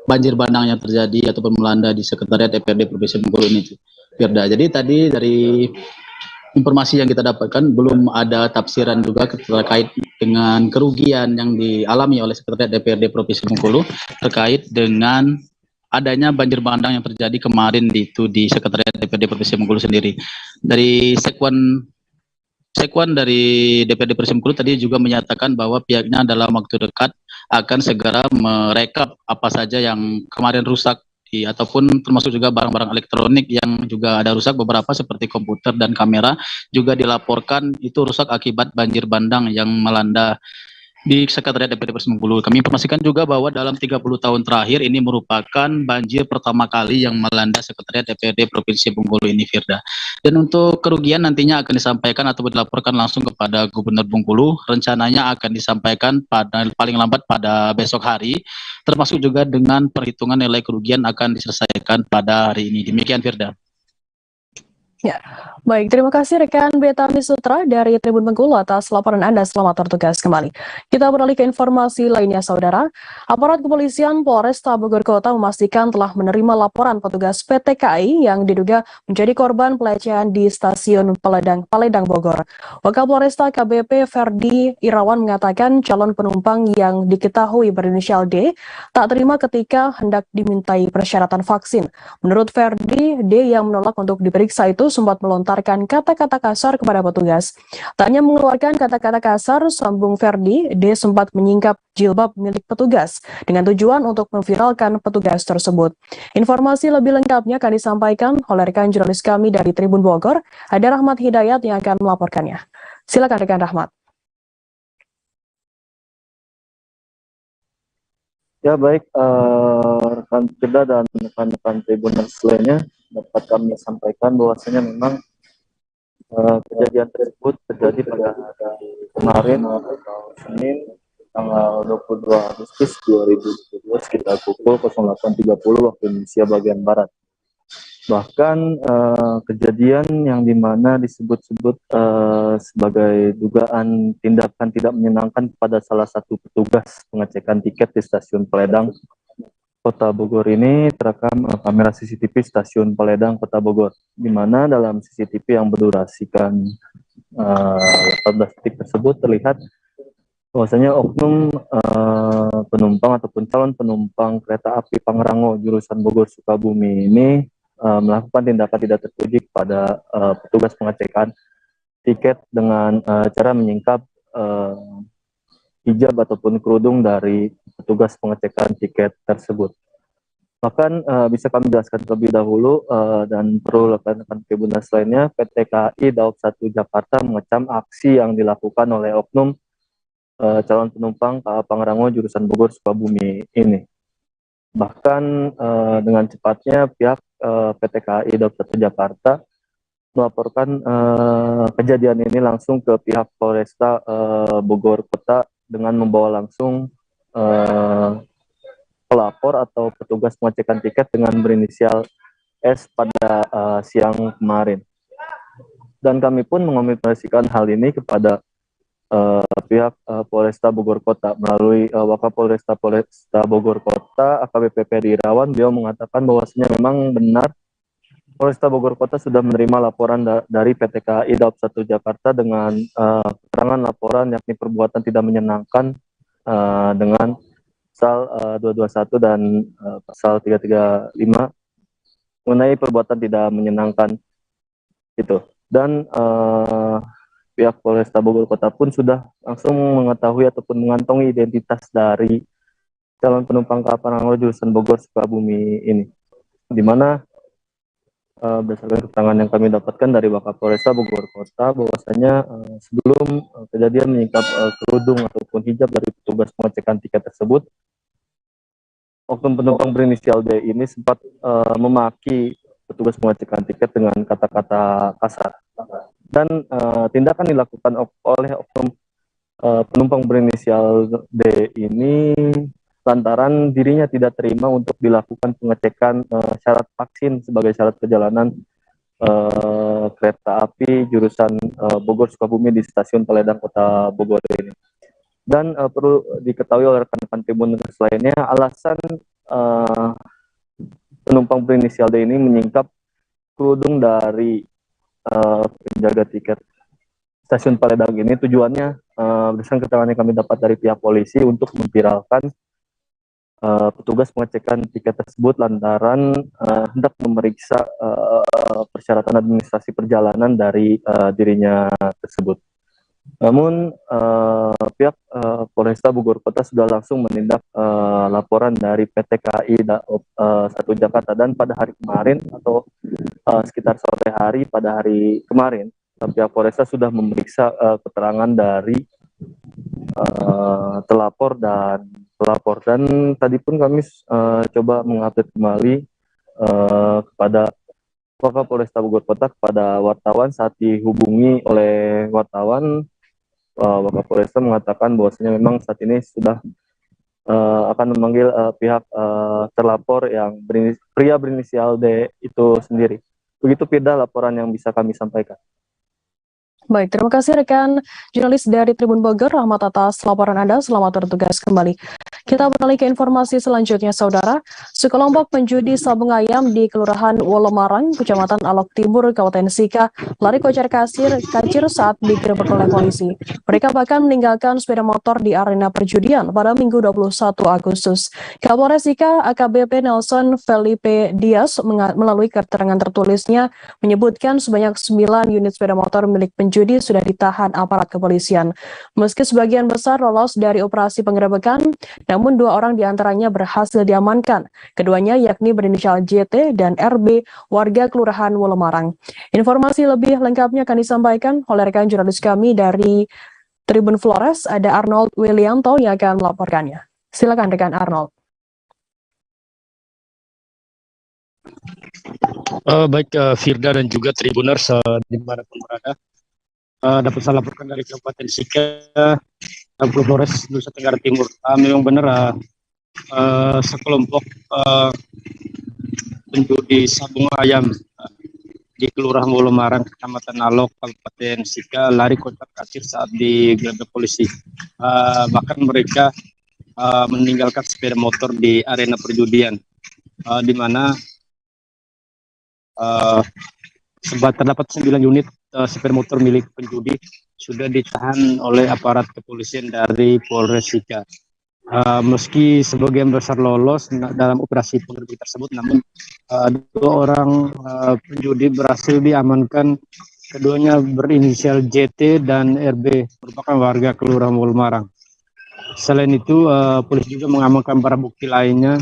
banjir bandang yang terjadi ataupun melanda di Sekretariat DPRD Provinsi Bengkulu ini, Firda. Jadi tadi dari informasi yang kita dapatkan belum ada tafsiran juga terkait dengan kerugian yang dialami oleh Sekretariat DPRD Provinsi Bengkulu terkait dengan adanya banjir bandang yang terjadi kemarin di Sekretariat DPRD Provinsi Bengkulu sendiri. Dari Sekwan dari DPRD Provinsi Bengkulu tadi juga menyatakan bahwa pihaknya dalam waktu dekat akan segera merekap apa saja yang kemarin rusak ataupun termasuk juga barang-barang elektronik yang juga ada rusak beberapa seperti komputer dan kamera juga dilaporkan itu rusak akibat banjir bandang yang melanda di Sekretariat DPRD Provinsi Bengkulu. Kami informasikan juga bahwa dalam 30 tahun terakhir ini merupakan banjir pertama kali yang melanda Sekretariat DPRD Provinsi Bengkulu ini, Firda. Dan untuk kerugian nantinya akan disampaikan atau dilaporkan langsung kepada Gubernur Bengkulu. Rencananya akan disampaikan pada paling lambat pada besok hari, termasuk juga dengan perhitungan nilai kerugian akan diselesaikan pada hari ini. Demikian, Firda. Ya, baik. Terima kasih rekan Beta Misutra dari Tribun Bengkulu atas laporan Anda. Selamat bertugas kembali. Kita beralih ke informasi lainnya, Saudara. Aparat kepolisian Polresta Bogor Kota memastikan telah menerima laporan petugas PT KAI yang diduga menjadi korban pelecehan di stasiun Paledang Bogor. Wakapolresta KBP Ferdi Irawan mengatakan calon penumpang yang diketahui berinisial D tak terima ketika hendak dimintai persyaratan vaksin. Menurut Ferdi, D yang menolak untuk diperiksa itu sempat melontarkan kata-kata kasar kepada petugas. Tak hanya mengeluarkan kata-kata kasar, sambung Ferdi, D sempat menyingkap jilbab milik petugas dengan tujuan untuk memviralkan petugas tersebut. Informasi lebih lengkapnya akan disampaikan oleh rekan jurnalis kami dari Tribun Bogor, ada Rahmat Hidayat yang akan melaporkannya. Silakan rekan Rahmat. Ya baik, rekan Firda dan rekan-rekan Tribuners lainnya dapat kami sampaikan bahwasanya memang kejadian tersebut terjadi pada hari kemarin atau Senin tanggal 22 Agustus 2022 sekitar pukul 08.30 waktu Indonesia bagian Barat. Bahkan kejadian yang dimana disebut-sebut sebagai dugaan tindakan tidak menyenangkan pada salah satu petugas pengecekan tiket di stasiun Paledang Kota Bogor ini terekam kamera CCTV Stasiun Paledang Kota Bogor, di mana dalam CCTV yang berdurasikan 14 detik tersebut terlihat bahwasanya oknum penumpang ataupun calon penumpang kereta api Pangrango jurusan Bogor Sukabumi ini melakukan tindakan tidak terpuji kepada petugas pengecekan tiket dengan cara menyingkap hijab ataupun kerudung dari petugas pengecekan tiket tersebut. Bahkan bisa kami jelaskan terlebih dahulu dan perlu rekan-rekan Tribuners lainnya, PT KAI Daob 1 Jakarta mengecam aksi yang dilakukan oleh oknum calon penumpang KA Pangrango jurusan Bogor Sukabumi ini. Bahkan dengan cepatnya pihak PT KAI Daob 1 Jakarta melaporkan kejadian ini langsung ke pihak Polresta Bogor Kota dengan membawa langsung pelapor atau petugas pengecekan tiket dengan berinisial S pada siang kemarin. Dan kami pun mengomunikasikan hal ini kepada pihak Polresta Bogor Kota melalui Wakapolresta Bogor Kota AKBP Peri Irawan. Beliau mengatakan bahwasanya memang benar Polresta Bogor Kota sudah menerima laporan dari PT KAI Daob 1 Jakarta dengan keterangan laporan yakni perbuatan tidak menyenangkan dengan pasal 221 dan pasal 335 mengenai perbuatan tidak menyenangkan itu. Dan pihak Polresta Bogor Kota pun sudah langsung mengetahui ataupun mengantongi identitas dari calon penumpang KA Pangrango jurusan Bogor Sukabumi ini, di mana berdasarkan keterangan yang kami dapatkan dari Wakapolresta Bogor Kota bahwasanya sebelum kejadian menyingkap kerudung ataupun hijab dari petugas pengecekan tiket tersebut, oknum penumpang berinisial D ini sempat memaki petugas pengecekan tiket dengan kata-kata kasar. Dan tindakan dilakukan oleh oknum penumpang berinisial D ini lantaran dirinya tidak terima untuk dilakukan pengecekan syarat vaksin sebagai syarat perjalanan kereta api jurusan Bogor Sukabumi di stasiun Paledang Kota Bogor ini. Dan perlu diketahui oleh rekan-rekan Tribuners lainnya, alasan penumpang berinisial D ini menyingkap kerudung dari penjaga tiket stasiun Paledang ini tujuannya berdasarkan keterangan yang kami dapat dari pihak polisi untuk memviralkan petugas pengecekan tiket tersebut lantaran hendak memeriksa persyaratan administrasi perjalanan dari dirinya tersebut. Namun pihak Polresta Bogor Kota sudah langsung menindak laporan dari PT KAI Daob 1 Jakarta, dan pada hari kemarin atau sekitar sore hari pada hari kemarin pihak Polresta sudah memeriksa keterangan dari telapor dan pelapor, dan tadi pun kami coba mengupdate kembali kepada Wakapolresta Bogor Kota kepada wartawan. Saat dihubungi oleh wartawan, Wakapolresta mengatakan bahwasanya memang saat ini sudah akan memanggil pihak terlapor yang pria berinisial D itu sendiri. Begitu Firda laporan yang bisa kami sampaikan. Baik, terima kasih rekan jurnalis dari Tribun Bogor, Rahmat atas laporan Anda. Selamat bertugas kembali. Kita beralih ke informasi selanjutnya, Saudara. Sekelompok penjudi sabung ayam di Kelurahan Wolomarang, Kecamatan Alok Timur, Kabupaten Sika, lari kocar kacir saat digerebek oleh polisi. Mereka bahkan meninggalkan sepeda motor di arena perjudian pada Minggu 21 Agustus. Kapolres Sika AKBP Nelson Felipe Diaz melalui keterangan tertulisnya menyebutkan sebanyak 9 unit sepeda motor milik penjudi sudah ditahan aparat kepolisian. Meski sebagian besar lolos dari operasi penggerebekan, namun 2 orang diantaranya berhasil diamankan. Keduanya yakni berinisial JT dan RB, warga Kelurahan Wolomarang. Informasi lebih lengkapnya akan disampaikan oleh rekan jurnalis kami dari Tribun Flores, ada Arnold Willianto yang akan melaporkannya. Silakan rekan Arnold. Baik Firda dan juga Tribuners dimanapun berada, dapat saya laporkan dari Kabupaten Sika, Flores, Nusa Tenggara Timur. Memang benar sekelompok penjudi sabung ayam di Kelurahan Wolomarang, Kecamatan Alok, Kabupaten Sika lari kocar kacir saat digerebek polisi. Bahkan mereka meninggalkan sepeda motor di arena perjudian, di mana terdapat 9 unit sepeda motor milik penjudi sudah ditahan oleh aparat kepolisian dari Polres Sika. Meski sebagian besar lolos dalam operasi penggerbekan tersebut, namun 2 orang penjudi berhasil diamankan. Keduanya berinisial JT dan RB, merupakan warga Kelurahan Wolmarang. Selain itu, polisi juga mengamankan barang bukti lainnya,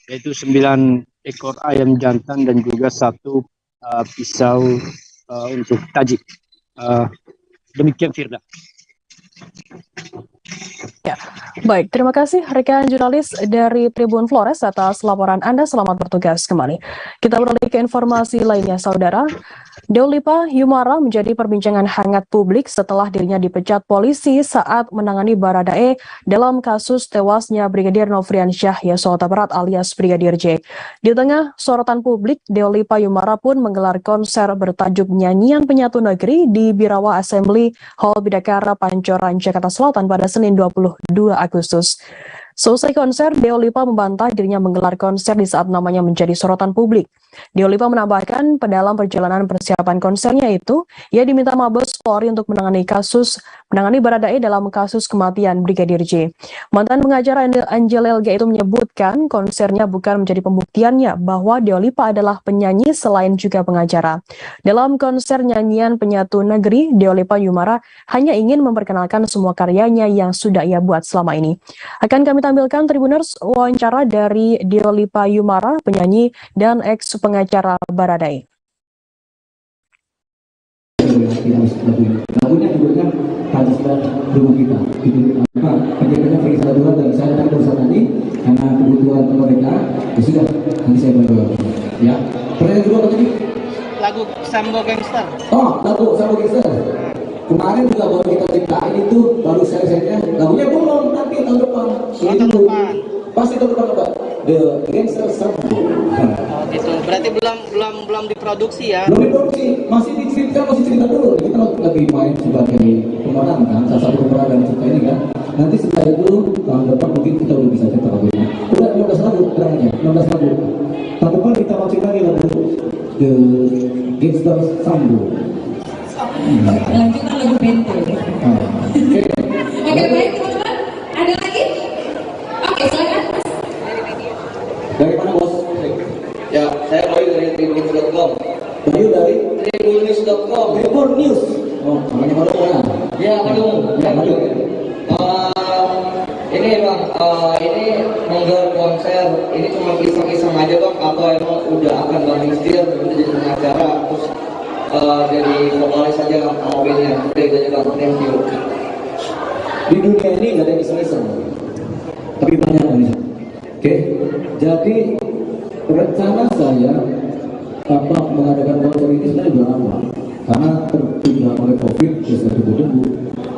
yaitu 9 ekor ayam jantan dan juga 1 pisau untuk tajik. Demikian, Firda. Ya, baik. Terima kasih rekan jurnalis dari Tribun Flores atas laporan Anda. Selamat bertugas kembali. Kita beralih ke informasi lainnya, saudara. Deolipa Yumara menjadi perbincangan hangat publik setelah dirinya dipecat polisi saat menangani Baradae dalam kasus tewasnya Brigadir Nofriansyah Yosua Huta Barat alias Brigadir J. Di tengah sorotan publik, Deolipa Yumara pun menggelar konser bertajuk Nyanyian Penyatu Negeri di Birawa Assembly Hall Bidakara, Pancoran, Jakarta Selatan pada Senin 22 Agustus. Selesai konser, Deolipa membantah dirinya menggelar konser di saat namanya menjadi sorotan publik. Deolipa menambahkan dalam perjalanan persiapan konsernya itu, ia diminta Mabes Polri untuk menangani Baradae dalam kasus kematian Brigadir J. Mantan pengacara Angel Elga itu menyebutkan konsernya bukan menjadi pembuktiannya bahwa Deolipa adalah penyanyi selain juga pengacara. Dalam konser Nyanyian Penyatu Negeri, Deolipa Yumara hanya ingin memperkenalkan semua karyanya yang sudah ia buat selama ini. Akan kami tampilkan Tribuners wawancara dari Deolipa Yumara, penyanyi dan ex pengacara Baradae. Lagunya juga kan Pancasila rumah kita. Penjagaan periksa dua dan saya tak berusaha tadi karena kebutuhan kemerdekaan. Ya sudah, nanti saya bantu. Ya. Pertanyaan kedua apa tadi? Lagu Sambo Gangster. Oh, lagu Sambo Gangster. Kemarin juga baru kita ciptain itu, baru saya lagunya belum, nanti tahun depan. Tahun depan. Pasti tahun depan Pak. The Gangster Sambo. Oh gitu. Berarti belum diproduksi ya? Belum diproduksi, masih cerita dulu. Kita lagi main sebagai pemeran kan, salah satu pemeran dalam cerita ini kan. Nanti setelah itu tahun depan mungkin kita udah bisa cerita lagunya. Udah 15 lagu terangnya, 15 lagu. Tahun depan kita mau cerita lagi lagu The Gangster Sambo. Lanjutkan lagu Bento. Oke, baik teman-teman. Ada lagi? Oke, silakan. Dari mana bos? Ya, saya Bayu dari tribunnews.com. Bayu dari tribunnews.com. Tribun News. Oh, namanya baru ya? Ya, Bandung. Ya, Bandung. Ini bang, ini menggelar konser. Ini cuma kisah-kisah aja bang, atau emang udah akan bang setir, jadi pengacara, terus jadi vokalis saja mobilnya. Udah aja bang, thank you. Di dunia ini nggak ada yang iseng-iseng, tapi banyak yang iseng. Oke, jadi rencana saya mengadakan konser ini sebenarnya sudah lama, karena tertunda oleh COVID, saya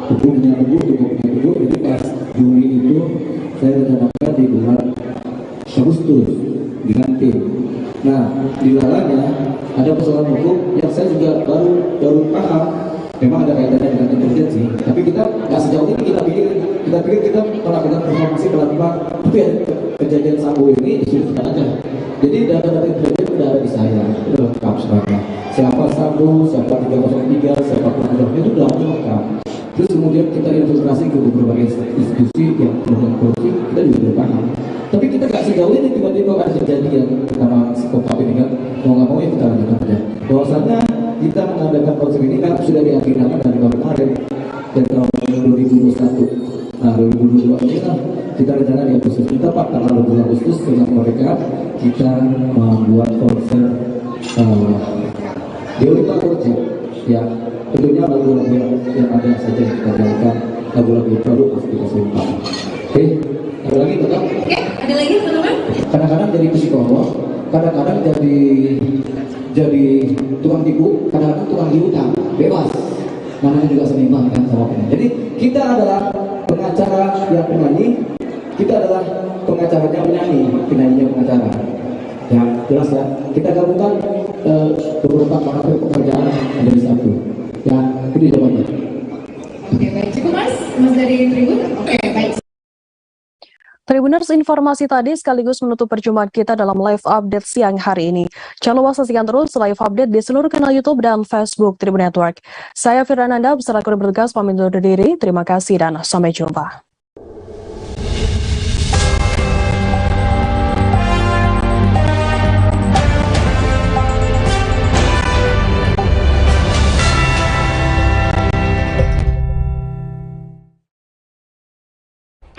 tubuhnya tunggu, jadi pas Juli itu saya rencanakan di bulan Agustus dengan tim. Nah, di dalamnya ada persoalan hukum yang saya juga baru paham. Memang ada kaitannya dengan intelijensi, tapi kita nggak sejauh ini kita pikir kita melakukan informasi kelapa itu ya kejadian Sambo ini sudah ada. Jadi data-data intelijen sudah ada di saya, sudah lengkap sebenarnya. Siapa Sambo, siapa 303, siapa pembunuhnya itu sudah lengkap. Terus kemudian kita infiltrasi ke beberapa institusi yang melakukan korupsi, kita juga sudah paham. Tapi kita nggak sejauh ini tiba-tiba ada kejadian sama psikopat ini kan, mau nggak mau ya kita lanjutkan aja. Bahwasannya kita mengadakan konser ini kan sudah diagendakan dari tahun kemarin, dari tahun 2021. Nah 2022 ini kan kita rencana di Agustus, kita Pak tanggal 20 Agustus dengan kemerdekaan kita membuat konser Deolipa Project ya, tentunya lagu-lagu yang ada saja yang kita jalankan, lagu-lagu produk kita sumpah. Oke, ada lagi betul? Oke, ada lagi teman-teman? Kadang-kadang jadi psikolog, kadang-kadang jadi tukang tipu, kadang-kadang tukang diutang, bebas. Namanya juga seniman kan sama penyanyi. Jadi kita adalah pengacara yang penyanyi, kita adalah pengacaranya penyanyi, penyanyinya pengacara. Ya jelas ya. Kita gabungkan beberapa karakter pekerjaan menjadi satu. Ya itu jawabannya. Oke baik, cukup mas dari Tribun. Oke baik. Tribuners, informasi tadi sekaligus menutup perjumpaan kita dalam live update siang hari ini. Jangan lupa saksikan terus live update di seluruh kanal YouTube dan Facebook Tribun Network. Saya Firdananda beserta kru bertugas pamit undur diri. Terima kasih dan sampai jumpa.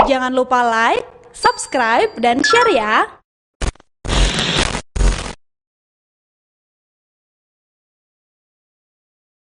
Jangan lupa like, subscribe, dan share ya!